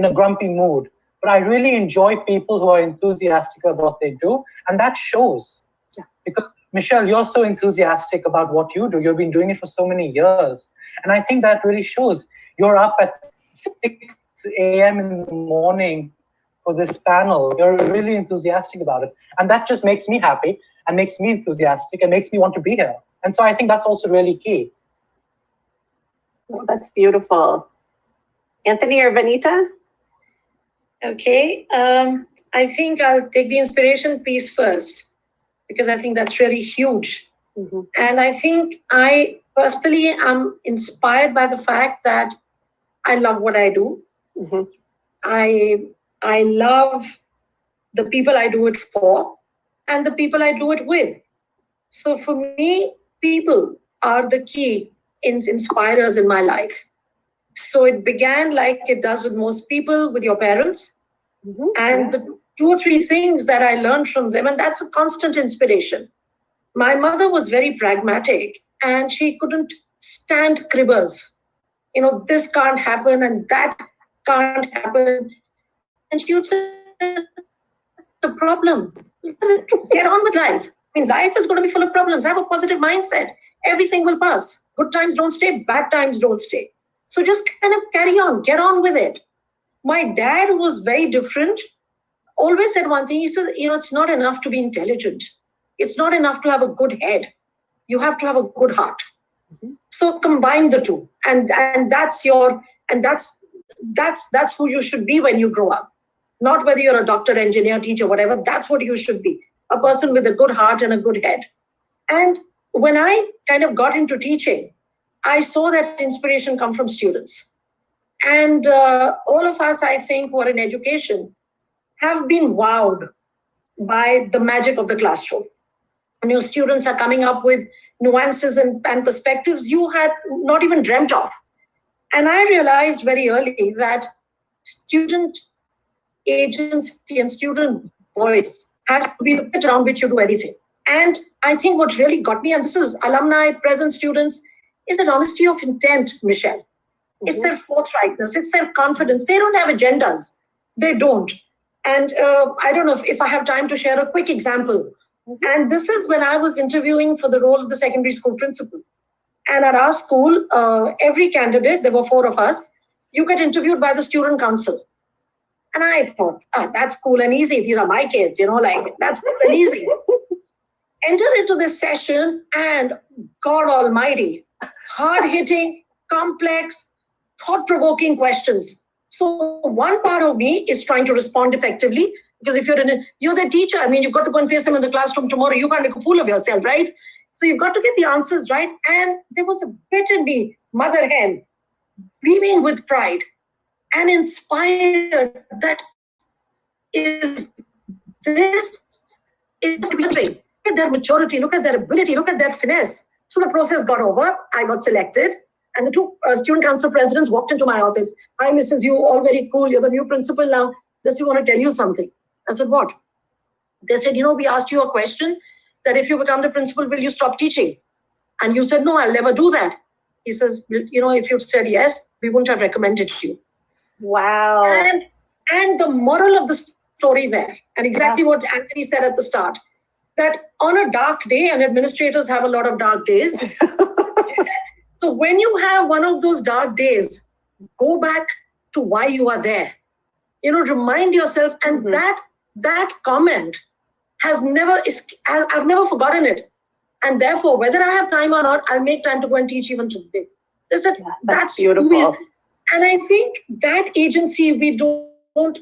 a grumpy mood. But I really enjoy people who are enthusiastic about what they do, and that shows. Yeah. Because Michelle, you're so enthusiastic about what you do. You've been doing it for so many years, and I think that really shows. You're up at 6 a.m. in the morning for this panel. You're really enthusiastic about it. And that just makes me happy and makes me enthusiastic and makes me want to be here. And so I think that's also really key. Well, that's beautiful. Anthony or Vanita? Okay. I think I'll take the inspiration piece first, because I think that's really huge. Mm-hmm. And I think I personally am inspired by the fact that I love what I do. Mm-hmm. I love the people I do it for and the people I do it with. So for me, people are the key inspirers in my life. So it began like it does with most people, with your parents. And the 2 or 3 things that I learned from them, and that's a constant inspiration. My mother was very pragmatic and she couldn't stand cribbers. This can't happen and that can't happen. And she would say, the problem. Get on with life. Life is going to be full of problems. Have a positive mindset. Everything will pass. Good times don't stay, bad times don't stay. So just kind of carry on, get on with it. My dad, who was very different, always said one thing. He says, it's not enough to be intelligent. It's not enough to have a good head. You have to have a good heart. So combine the two, and that's who you should be when you grow up. Not whether you're a doctor, engineer, teacher, whatever. That's what you should be. A person with a good heart and a good head. And when I kind of got into teaching, I saw that inspiration come from students. And all of us, I think, who are in education have been wowed by the magic of the classroom. And your students are coming up with nuances and perspectives you had not even dreamt of. And I realized very early that student agency and student voice has to be the pitch around which you do anything. And I think what really got me, and this is alumni, present students, is that honesty of intent, Michelle. It's their forthrightness, it's their confidence. They don't have agendas. They don't. And I don't know if I have time to share a quick example. And this is when I was interviewing for the role of the secondary school principal. And at our school, every candidate, there were 4 of us, you get interviewed by the student council. And I thought, that's cool and easy. These are my kids, that's cool and easy. Enter into this session and God almighty, hard-hitting, complex, thought-provoking questions. So one part of me is trying to respond effectively, because if you're the teacher, you've got to go and face them in the classroom tomorrow. You can't make a fool of yourself, right? So you've got to get the answers right. And there was a bit in me, mother hen, beaming with pride and inspired that is military. Look at their maturity, look at their ability, look at their finesse. So the process got over. I got selected. And the 2 student council presidents walked into my office. Hi, Mrs. You, all very cool. You're the new principal now. We want to tell you something. I said, what? They said, we asked you a question that if you become the principal, will you stop teaching? And you said, no, I'll never do that. He says, if you said yes, we wouldn't have recommended you. Wow. And the moral of the story there, and exactly what Anthony said at the start, that on a dark day, and administrators have a lot of dark days. So when you have one of those dark days, go back to why you are there. Remind yourself, and that comment I've never forgotten it. And therefore, whether I have time or not, I'll make time to go and teach even today. That's beautiful. And I think that agency we don't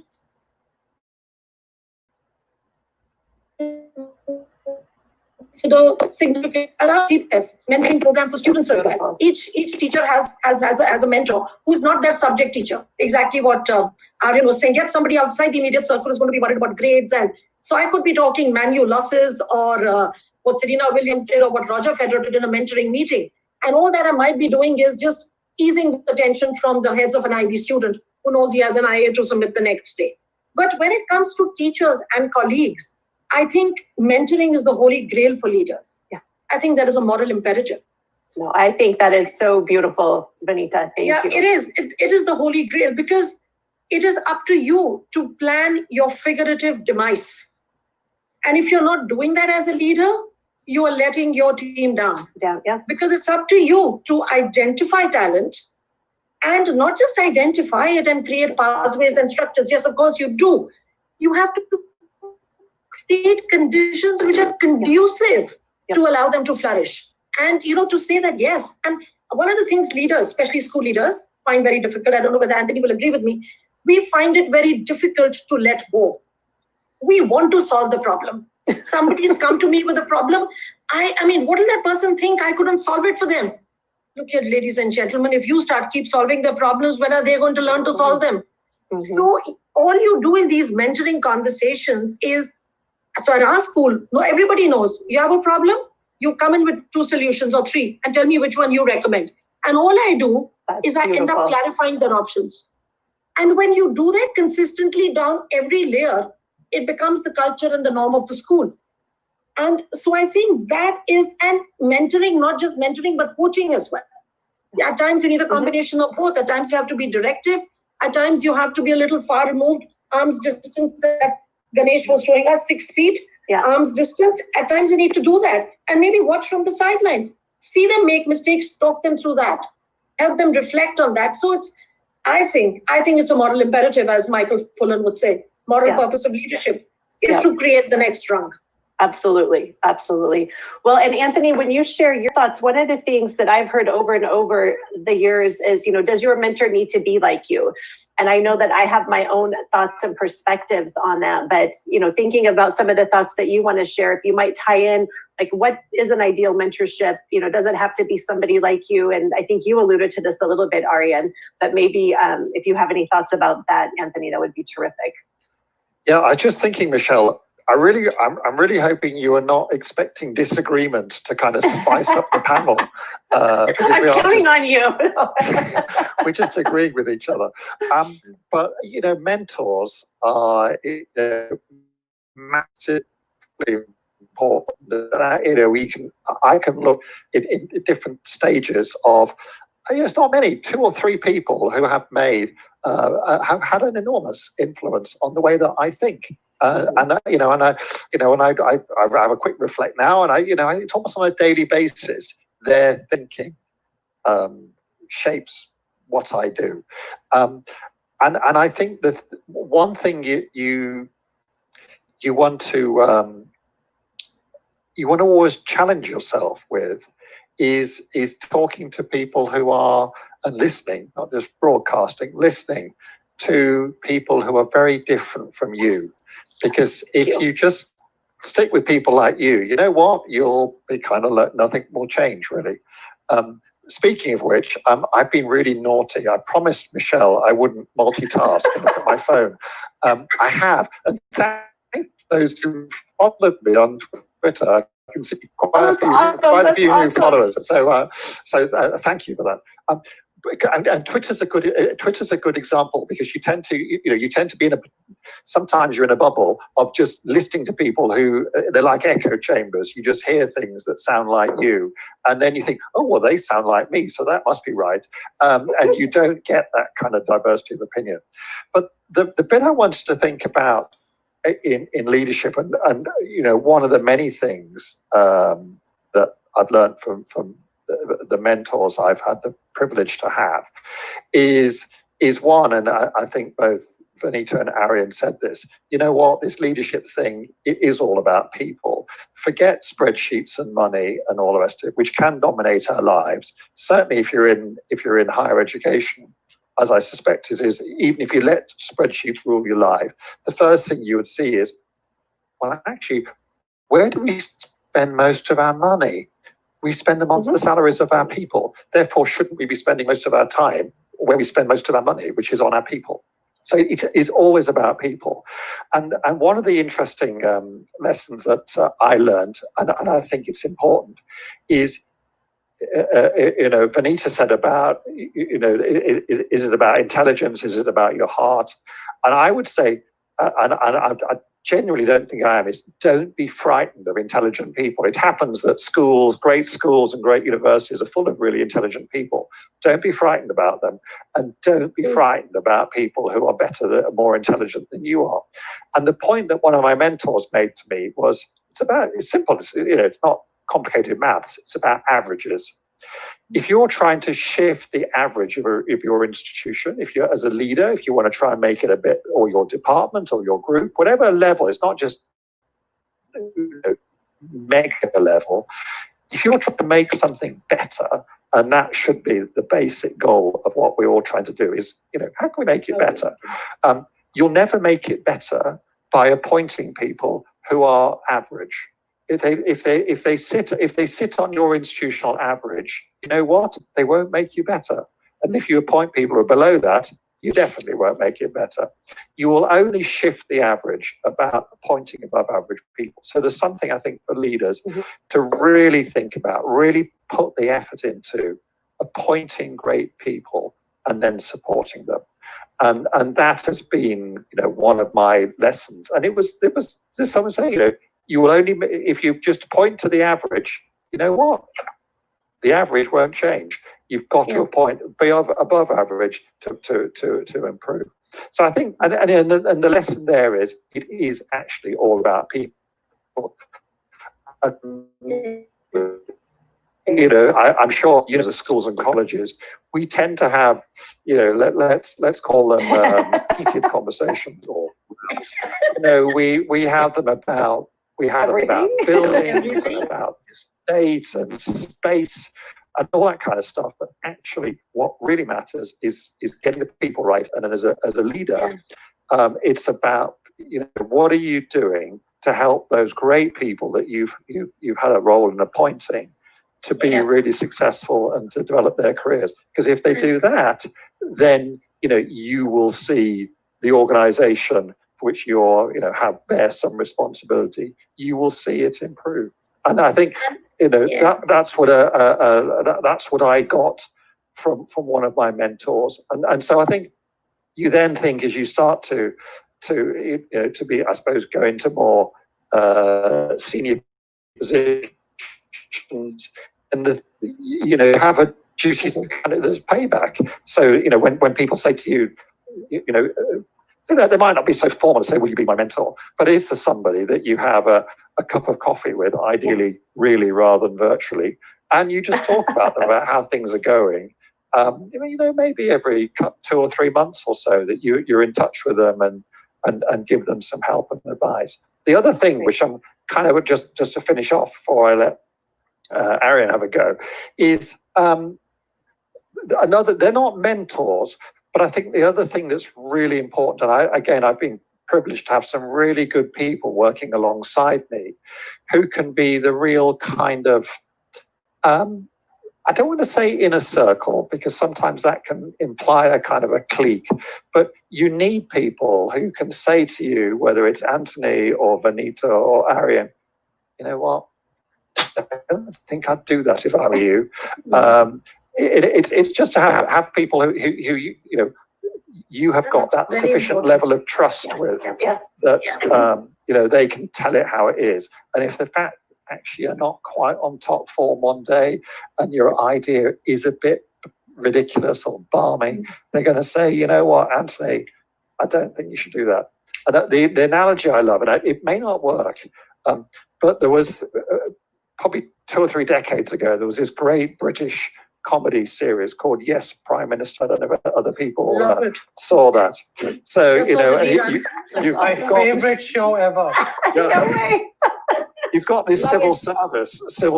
consider significant. Our TPS mentoring program for students as well. Each teacher has a mentor who's not their subject teacher. Exactly what Aryan was saying. Get somebody outside the immediate circle who's going to be worried about grades. And so I could be talking Manu losses or what Serena Williams did or what Roger Federer did in a mentoring meeting. And all that I might be doing is just easing the tension from the heads of an IB student who knows he has an IA to submit the next day. But when it comes to teachers and colleagues, I think mentoring is the holy grail for leaders. Yeah, I think that is a moral imperative. No, I think that is so beautiful, Vanita. Thank you. Yeah, it is. It is the holy grail because it is up to you to plan your figurative demise. And if you're not doing that as a leader, you are letting your team down. Yeah. Because it's up to you to identify talent and not just identify it and create pathways and structures. Yes, of course you do. You have to create conditions which are conducive to allow them to flourish. And, to say that, yes. And one of the things leaders, especially school leaders, find very difficult, I don't know whether Anthony will agree with me, we find it very difficult to let go. We want to solve the problem. Somebody's come to me with a problem. I mean, what will that person think? I couldn't solve it for them. Look here, ladies and gentlemen, if you keep solving their problems, when are they going to learn to solve them? Mm-hmm. So all you do in these mentoring conversations is, so at our school, everybody knows you have a problem. You come in with 2 solutions or 3 and tell me which one you recommend. And all I do is I end up clarifying their options. And when you do that consistently down every layer, it becomes the culture and the norm of the school. And so I think that is, and mentoring, not just mentoring, but coaching as well. At times you need a combination of both. At times you have to be directive. At times you have to be a little far removed, arm's distance that Ganesh was showing us, 6 feet, arm's distance. At times you need to do that and maybe watch from the sidelines. See them make mistakes, talk them through that, help them reflect on that. So it's, I think it's a moral imperative, as Michael Fullan would say. Moral purpose of leadership is to create the next Rung. Absolutely. Absolutely. Well, and Anthony, when you share your thoughts, one of the things that I've heard over and over the years is, does your mentor need to be like you? And I know that I have my own thoughts and perspectives on that, but, thinking about some of the thoughts that you want to share, if you might tie in, like, what is an ideal mentorship? Does it have to be somebody like you? And I think you alluded to this a little bit, Aryan, but maybe if you have any thoughts about that, Anthony, that would be terrific. Yeah, I'm just thinking, Michelle, I'm really hoping you are not expecting disagreement to kind of spice up the panel. I'm counting on you. We're just agreeing with each other. But mentors are massively important. I can look in different stages of. It's not many, 2 or 3 people who have made have had an enormous influence on the way that I think. I have a quick reflect now, and it's almost on a daily basis. Their thinking shapes what I do, and I think that one thing you want to always challenge yourself with is talking to people who are and listening, not just broadcasting, listening to people who are very different from you. Because if you just stick with people like you know what? You'll be kind of like nothing will change, really. Speaking of which, I've been really naughty. I promised Michelle I wouldn't multitask and look at my phone. I have. And thank those who followed me on Twitter. I can see quite a few new followers. So thank you for that. And Twitter's a good example, because you tend to be sometimes you're in a bubble of just listening to people who they're like echo chambers. You just hear things that sound like you, and then you think, oh well, they sound like me, so that must be right. And you don't get that kind of diversity of opinion. But the bit I wanted to think about in leadership, and one of the many things that I've learned from the mentors I've had the privilege to have is one, and I think both Vanita and Aryan said this, this leadership thing, it is all about people. Forget spreadsheets and money and all the rest of it, which can dominate our lives. Certainly if you're in higher education, as I suspect it is, even if you let spreadsheets rule your life, the first thing you would see is, well, actually, where do we spend most of our money? We spend them on the salaries of our people. Therefore, shouldn't we be spending most of our time where we spend most of our money, which is on our people? So it is always about people. And one of the interesting lessons that I learned, and I think it's important, is, Vanita said about, is it about intelligence? Is it about your heart? And I would say, and I genuinely don't think I am, is don't be frightened of intelligent people. It happens that great schools and great universities are full of really intelligent people. Don't be frightened about them, and don't be frightened about people who are better, more intelligent than you are. And the point that one of my mentors made to me was, it's simple, it's not complicated maths, it's about averages. If you're trying to shift the average of your institution, if you're as a leader, if you want to try and make it a bit, or your department or your group, whatever level, it's not just mega level. If you're trying to make something better, and that should be the basic goal of what we're all trying to do, is, how can we make it better? You'll never make it better by appointing people who are average. If they sit on your institutional average, you know what? They won't make you better. And if you appoint people who are below that, you definitely won't make it better. You will only shift the average about appointing above average people. So there's something, I think, for leaders to really think about, really put the effort into appointing great people and then supporting them. And that has been, one of my lessons. And there's someone saying, you will only, if you just point to the average, you know what? The average won't change. You've got to appoint above average to improve. So I think, and the lesson there is, it is actually all about people. I'm sure the schools and colleges, we tend to have, let's call them heated conversations, or we have them about buildings, and about estates and space and all that kind of stuff. But actually, what really matters is getting the people right. And then as a leader, it's about what are you doing to help those great people that you've had a role in appointing to be really successful and to develop their careers. Because if they do that, then you will see the organization for which bear some responsibility. You will see it improve. And I think that's what I got from one of my mentors. And so I think you then think, as you start to be, I suppose, go into more senior positions, and have a duty to there's payback. So when people say to you, they might not be so formal to say, will you be my mentor? But is there somebody that you have a cup of coffee with, ideally, really, rather than virtually, and you just talk about how things are going? Maybe every 2 or 3 months or so that you're in touch with them and give them some help and advice. The other thing, which I'm kind of just to finish off before I let Aryan have a go, is they're not mentors, but I think the other thing that's really important, and I've been privileged to have some really good people working alongside me who can be the real kind of, I don't want to say inner circle, because sometimes that can imply a kind of a clique, but you need people who can say to you, whether it's Anthony or Vanita or Aryan, you know what, I don't think I'd do that if I were you. It's just to have people who you have got that sufficient level of trust with, that they can tell it how it is. And if the fact actually are not quite on top form one day and your idea is a bit ridiculous or balmy, they're going to say, you know what, Anthony, I don't think you should do that. And the analogy I love, and it may not work, but there was probably 2 or 3 decades ago, there was this great British comedy series called Yes, Prime Minister. I don't know if other people saw that. So, you've my favorite show ever. No way. You've got this civil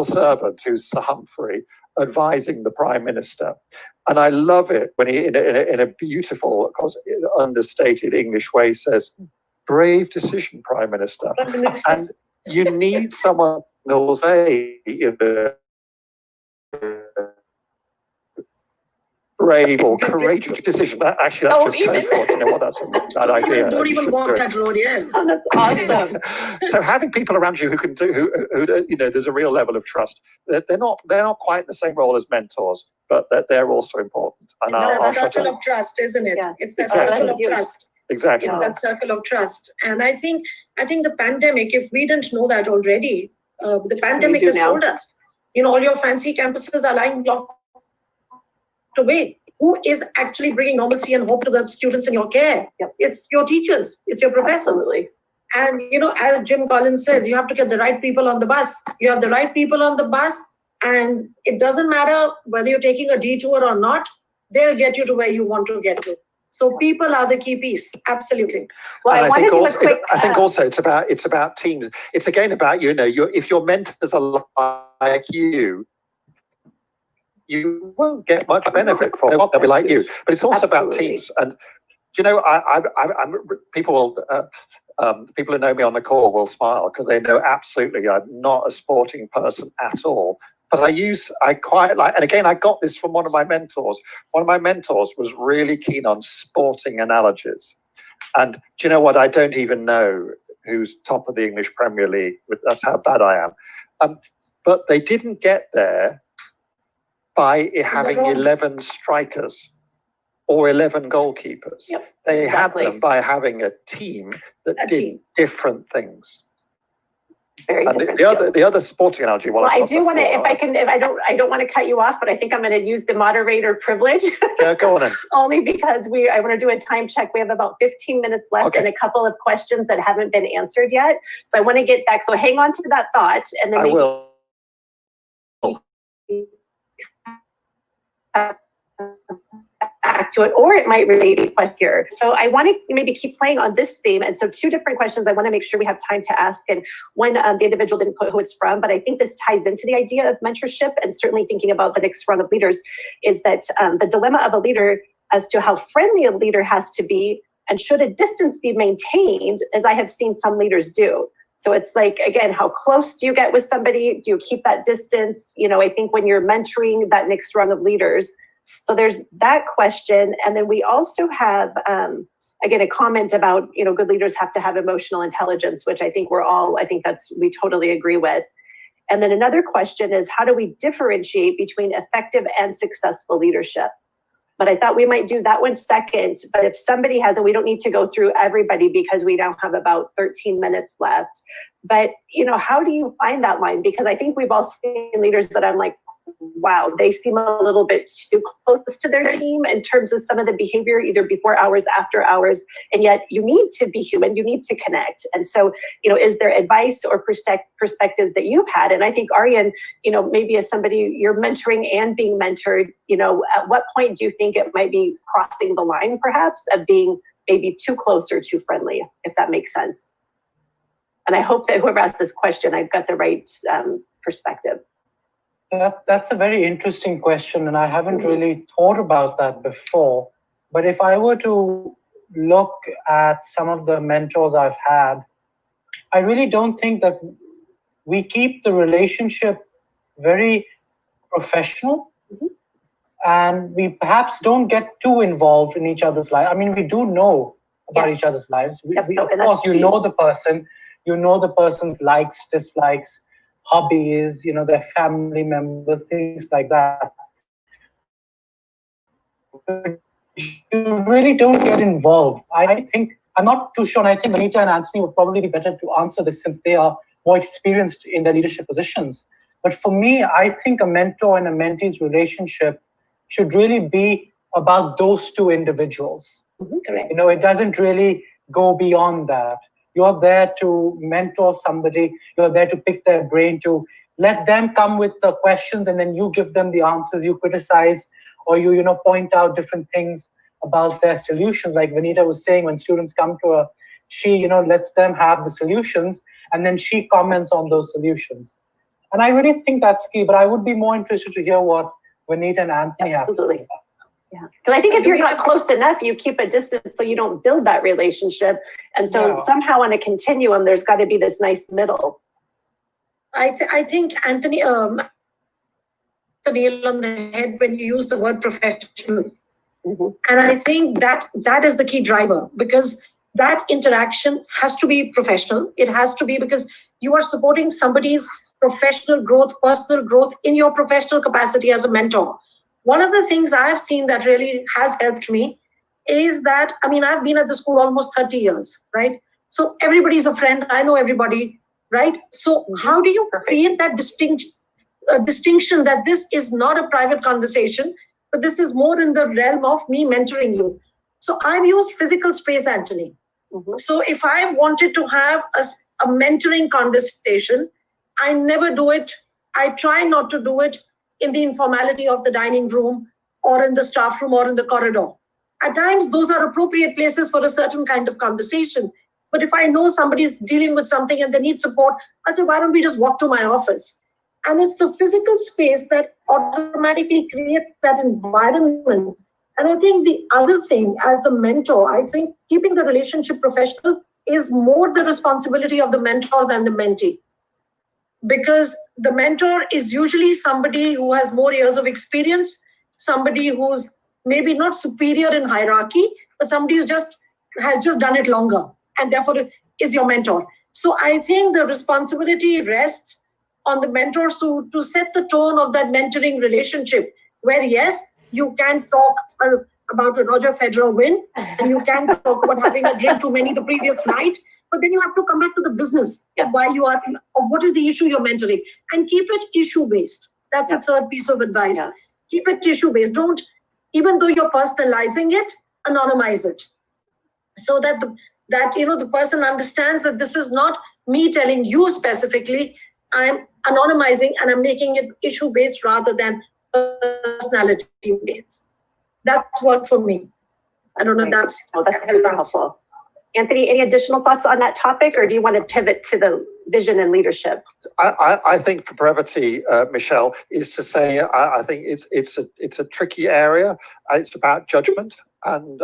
servant who's Sir Humphrey advising the Prime Minister. And I love it when he, in a beautiful, of course, understated English way, says, brave decision, Prime Minister. And you need someone who will say, brave or courageous decision. That's just code for that's a bad idea. I don't even walk that road yet. Oh, that's awesome. So having people around you who can do, who there's a real level of trust. They're not quite in the same role as mentors, but they're also important. And that circle of trust, isn't it? Yeah. It's that circle of trust. Exactly. It's that circle of trust. And I think the pandemic, if we didn't know that already, the pandemic has told us, all your fancy campuses are lying locked away. Who is actually bringing normalcy and hope to the students in your care? Yep. It's your teachers, it's your professors. Absolutely. And as Jim Collins says, you have to get the right people on the bus. You have the right people on the bus, and it doesn't matter whether you're taking a detour or not, they'll get you to where you want to get to. So people are the key piece. Absolutely. Well, I think also it's about teams. It's again about if your mentors are like you won't get much benefit from them. They'll be like you. But it's also about teams. And I'm people who know me on the call will smile because they know absolutely I'm not a sporting person at all. But I quite like, and again, I got this from one of my mentors. One of my mentors was really keen on sporting analogies. And do you know what? I don't even know who's top of the English Premier League. That's how bad I am. But they didn't get there by having 11 strikers or 11 goalkeepers. Yep, they exactly. had them by having a team that did different things. Very different. The other sporting analogy. Well, I do want to, if I don't want to cut you off, but I think I'm going to use the moderator privilege. Yeah, go on then. Only because I want to do a time check. We have about 15 minutes left and a couple of questions that haven't been answered yet. So I want to get back. So hang on to that thought, and then I will. Back to it, or it might relate to question here. So I want to maybe keep playing on this theme. And so two different questions I want to make sure we have time to ask. And one, the individual didn't put who it's from, but I think this ties into the idea of mentorship, and certainly thinking about the next rung of leaders is that the dilemma of a leader as to how friendly a leader has to be, and should a distance be maintained, as I have seen some leaders do. So it's like, again, how close do you get with somebody? Do you keep that distance? You know, I think when you're mentoring that next rung of leaders. So there's that question. And then we also have, again, a comment about, you know, good leaders have to have emotional intelligence, which I think we totally agree with. And then another question is, how do we differentiate between effective and successful leadership? But I thought we might do that one second. But if somebody has, and we don't need to go through everybody because we now have about 13 minutes left. But, you know, how do you find that line? Because I think we've all seen leaders that I'm like, wow, they seem a little bit too close to their team in terms of some of the behavior, either before hours, after hours, and yet you need to be human, you need to connect. And so, you know, is there advice or perspectives that you've had? And I think, Aryan, you know, maybe as somebody you're mentoring and being mentored, you know, at what point do you think it might be crossing the line, perhaps, of being maybe too close or too friendly, if that makes sense? And I hope that whoever asked this question, I've got the right perspective. That's a very interesting question, and I haven't really thought about that before. But if I were to look at some of the mentors I've had, I really don't think that we keep the relationship very professional, and we perhaps don't get too involved in each other's lives. I mean, we do know about each other's lives. Of course, you know the person, you know the person's likes, dislikes, hobbies, you know, their family members, things like that. But you really don't get involved. I think, I'm not too sure, and I think Vanita and Anthony would probably be better to answer this since they are more experienced in their leadership positions. But for me, I think a mentor and a mentee's relationship should really be about those two individuals. Correct. You know, it doesn't really go beyond that. You're there to mentor somebody. You're there to pick their brain, to let them come with the questions, and then you give them the answers. You criticize, or you know, point out different things about their solutions. Like Vanita was saying, when students come to her, she, you know, lets them have the solutions, and then she comments on those solutions. And I really think that's key. But I would be more interested to hear what Vanita and Anthony have to say. Yeah, because I think if you're not close enough, you keep a distance so you don't build that relationship. And so somehow on a continuum, there's got to be this nice middle. I think, Anthony, the nail on the head when you use the word professional. And I think that is the key driver, because that interaction has to be professional. It has to be because you are supporting somebody's professional growth, personal growth in your professional capacity as a mentor. One of the things I've seen that really has helped me is that, I mean, I've been at the school almost 30 years, right? So everybody's a friend. I know everybody, right? So how do you create that distinction that this is not a private conversation, but this is more in the realm of me mentoring you? So I've used physical space, Anthony. So if I wanted to have a mentoring conversation, I never do it. I try not to do it in the informality of the dining room or in the staff room or in the corridor. At times, those are appropriate places for a certain kind of conversation. But if I know somebody's dealing with something and they need support, I say, why don't we just walk to my office? And it's the physical space that automatically creates that environment. And I think the other thing, as the mentor, I think keeping the relationship professional is more the responsibility of the mentor than the mentee. because the mentor is usually somebody who has more years of experience, somebody who's maybe not superior in hierarchy, but somebody who has just done it longer, and therefore is your mentor. So I think the responsibility rests on the mentors to set the tone of that mentoring relationship, where yes, you can talk about a Roger Federer win, and you can talk about having a drink too many the previous night, but then you have to come back to the business of why you are, of what is the issue you're mentoring, and keep it issue-based. That's a third piece of advice. Yes. Keep it issue-based. Don't, even though you're personalizing it, anonymize it, so that the person understands that this is not me telling you specifically. I'm anonymizing and I'm making it issue-based rather than personality-based. That's what for me. I don't know if that's super helpful. Anthony, any additional thoughts on that topic, or do you want to pivot to the vision and leadership? I think for brevity, Michelle, is to say I think it's a tricky area. It's about judgment, and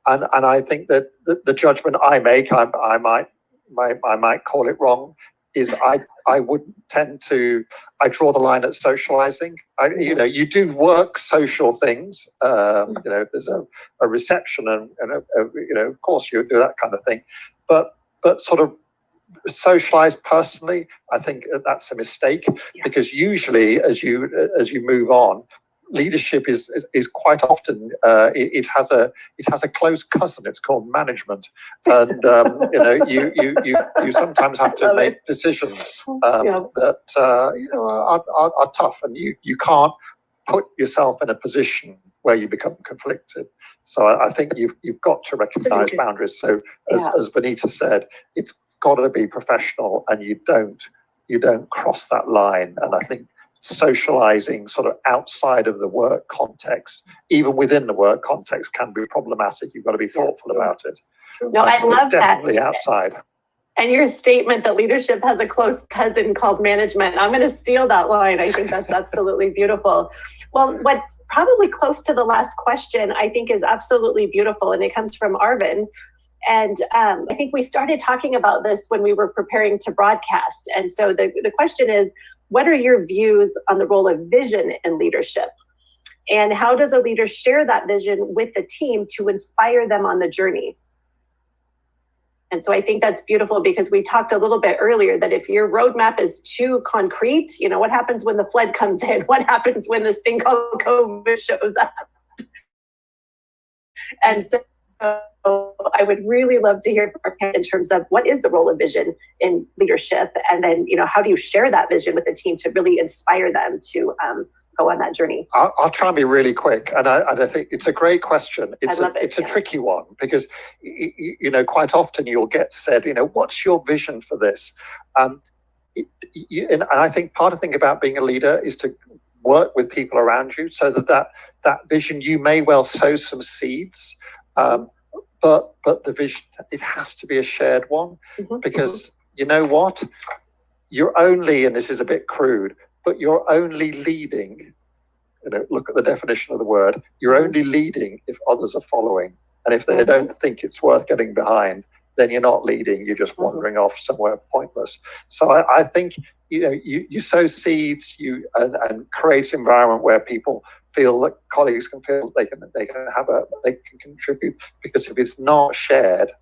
I think that the judgment I make, I might call it wrong, is I wouldn't tend to. I draw the line at socializing. You do work social things. There's a reception and of course you do that kind of thing, but sort of socialize personally, I think that's a mistake, because usually as you move on, leadership is quite often it has a close cousin. It's called management, and you sometimes have to make decisions that are tough, and you can't put yourself in a position where you become conflicted. So I think you've got to recognize boundaries. So as Vanita said, it's got to be professional, and you don't cross that line. And I think socializing sort of outside of the work context, even within the work context, can be problematic. You've got to be thoughtful about it. No, I love that. Definitely outside. And your statement that leadership has a close cousin called management, I'm going to steal that line. I think that's absolutely beautiful. Well, what's probably close to the last question, I think, is absolutely beautiful, and it comes from Arvin. And I think we started talking about this when we were preparing to broadcast. And so the question is, what are your views on the role of vision in leadership? And how does a leader share that vision with the team to inspire them on the journey? And so I think that's beautiful, because we talked a little bit earlier that if your roadmap is too concrete, what happens when the flood comes in? What happens when this thing called COVID shows up? And so I would really love to hear in terms of what is the role of vision in leadership, and then how do you share that vision with the team to really inspire them to go on that journey? I'll try and be really quick, and I think it's a great question. It's a tricky one, because quite often you'll get said, what's your vision for this? And I think part of the thing about being a leader is to work with people around you, so that vision, you may well sow some seeds. But the vision, it has to be a shared one, because you know what? You're only, and this is a bit crude, but you're only leading, look at the definition of the word, you're only leading if others are following. And if they don't think it's worth getting behind, then you're not leading, you're just wandering off somewhere pointless. So I think, you sow seeds, and create an environment where people feel that colleagues can feel they can contribute, because if it's not shared,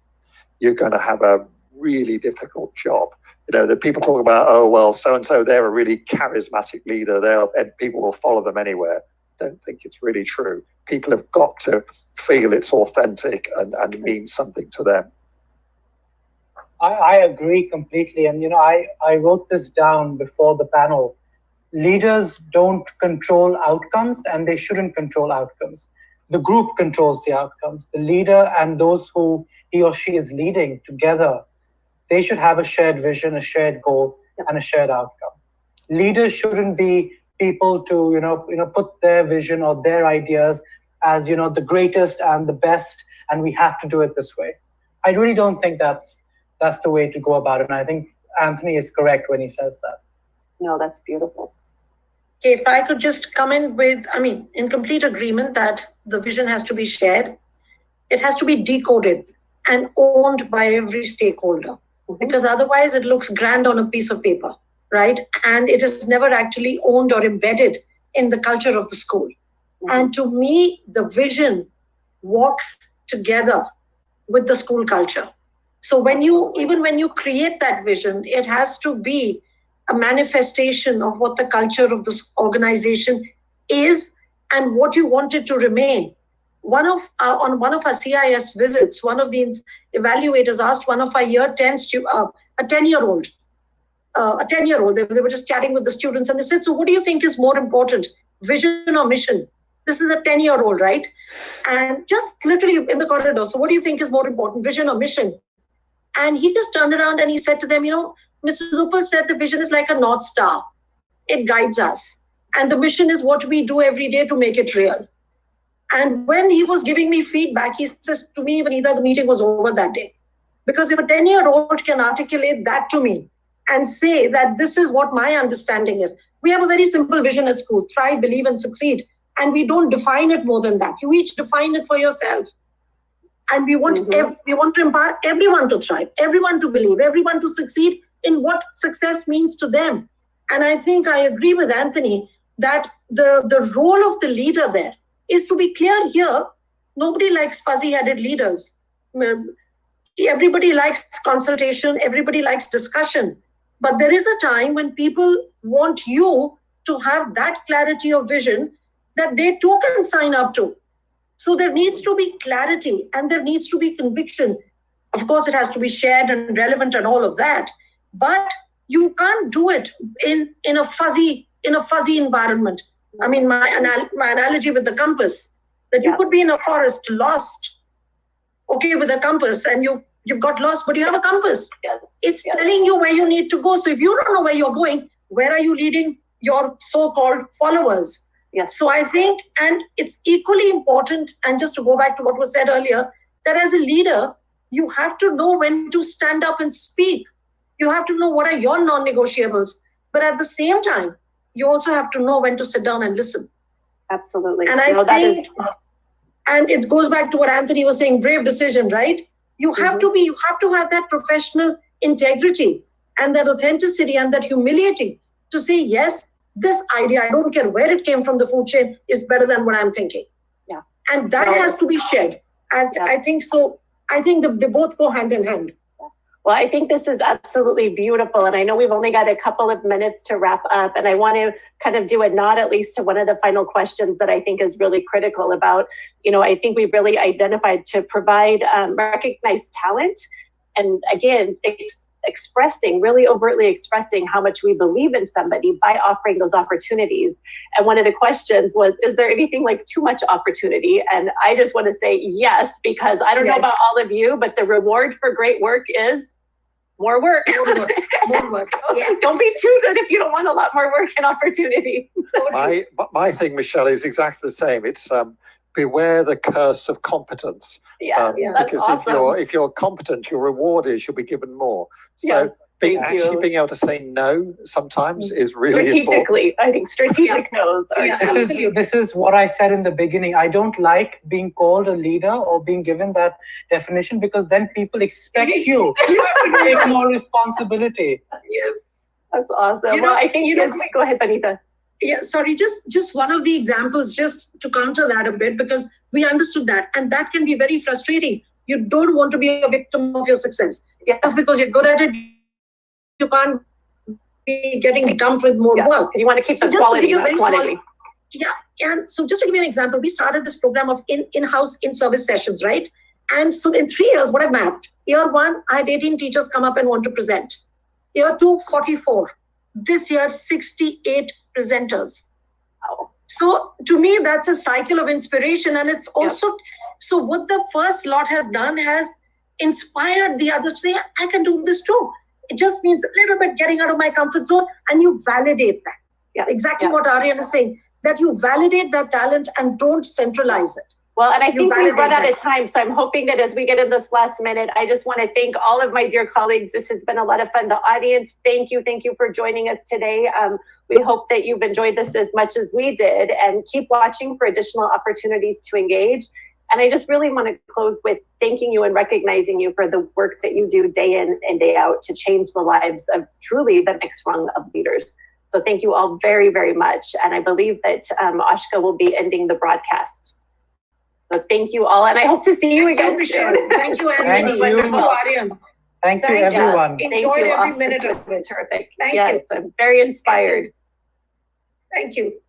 you're going to have a really difficult job. The people talk about, oh well, so and so, they're a really charismatic leader, and people will follow them anywhere. Don't think it's really true. People have got to feel it's authentic and means something to them. I agree completely, and I wrote this down before the panel. Leaders don't control outcomes, and they shouldn't control outcomes. The group controls the outcomes. The leader and those who he or she is leading together, they should have a shared vision, a shared goal, and a shared outcome. Leaders shouldn't be people to put their vision or their ideas as the greatest and the best, and we have to do it this way. I really don't think that's the way to go about it. And I think Anthony is correct when he says that. No, that's beautiful. Okay, if I could just come in with, in complete agreement that the vision has to be shared. It has to be decoded and owned by every stakeholder, because otherwise it looks grand on a piece of paper. right? And it is never actually owned or embedded in the culture of the school. And to me, the vision walks together with the school culture. So even when you create that vision, it has to be a manifestation of what the culture of this organization is and what you want it to remain. On one of our CIS visits, one of the evaluators asked one of our year 10 a 10-year-old, they were just chatting with the students, and they said, so what do you think is more important, vision or mission? This is a 10-year-old, right? And just literally in the corridor. So what do you think is more important, vision or mission? And he just turned around and he said to them, Mrs. Uppal said the vision is like a North Star. It guides us. And the mission is what we do every day to make it real. And when he was giving me feedback, he says to me, Vanita, the meeting was over that day. Because if a 10-year-old can articulate that to me and say that this is what my understanding is, we have a very simple vision at school: thrive, believe, and succeed. And we don't define it more than that. You each define it for yourself. And we want to empower everyone to thrive, everyone to believe, everyone to succeed in what success means to them. And I think I agree with Anthony that the role of the leader there is to be clear here. Nobody likes fuzzy-headed leaders. Everybody likes consultation, everybody likes discussion. But there is a time when people want you to have that clarity of vision that they too can sign up to. So there needs to be clarity and there needs to be conviction. Of course, it has to be shared and relevant and all of that. But you can't do it in a fuzzy environment. I mean, my analogy with the compass, that you could be in a forest lost, okay, with a compass, and you've got lost, but you have a compass. It's telling you where you need to go. So if you don't know where you're going, where are you leading your so-called followers? So I think, and it's equally important, and just to go back to what was said earlier, that as a leader, you have to know when to stand up and speak. You have to know what are your non-negotiables. But at the same time, you also have to know when to sit down and listen. Absolutely. And I think, and it goes back to what Anthony was saying, brave decision, right? You have to have that professional integrity and that authenticity and that humility to say, yes, this idea, I don't care where it came from the food chain, is better than what I'm thinking. Yeah. And that has to be shared. And I think so. I think they both go hand in hand. Well, I think this is absolutely beautiful. And I know we've only got a couple of minutes to wrap up. And I want to kind of do a nod at least to one of the final questions that I think is really critical about, I think we've really identified to provide recognized talent. And again, really overtly expressing how much we believe in somebody by offering those opportunities. And one of the questions was, is there anything like too much opportunity? And I just want to say yes, because I don't know about all of you, but the reward for great work is more work. More work. Don't be too good if you don't want a lot more work and opportunity. My thing, Michelle, is exactly the same. It's beware the curse of competence. That's because awesome. if you're competent, your reward is you'll be given more. So being able to say no sometimes is really strategically important. I think strategic no's are This is what I said in the beginning. I don't like being called a leader or being given that definition, because then people expect you to take more responsibility. That's awesome. Well, I think go ahead, Vanita. Yeah, sorry, just one of the examples, just to counter that a bit, because we understood that, and that can be very frustrating. You don't want to be a victim of your success. Just because you're good at it, you can't be getting dumped with more work. You want to keep the quality, not quantity. And so just to give you an example, we started this program of in-house in-service sessions, right? And so in 3 years, what I've mapped, year 1, I had 18 teachers come up and want to present. Year 2, 44. This year, 68 presenters. So to me, that's a cycle of inspiration. And it's also, so what the first lot has done has inspired the others to say, I can do this too. It just means a little bit getting out of my comfort zone, and you validate that. Exactly what Aryan is saying, that you validate that talent and don't centralize it. Well, and I think we've run out of time, so I'm hoping that as we get in this last minute, I just want to thank all of my dear colleagues. This has been a lot of fun. The audience, thank you for joining us today. We hope that you've enjoyed this as much as we did, and keep watching for additional opportunities to engage. And I just really want to close with thanking you and recognizing you for the work that you do day in and day out to change the lives of truly the next rung of leaders. So thank you all very, very much. And I believe that Ashka will be ending the broadcast. So thank you all, and I hope to see you again soon. Thank you, Anne. Thank you. Wonderful, Aryan. Thank you, everyone. Enjoyed every minute of it. Terrific. Thank you. I'm very inspired. Thank you.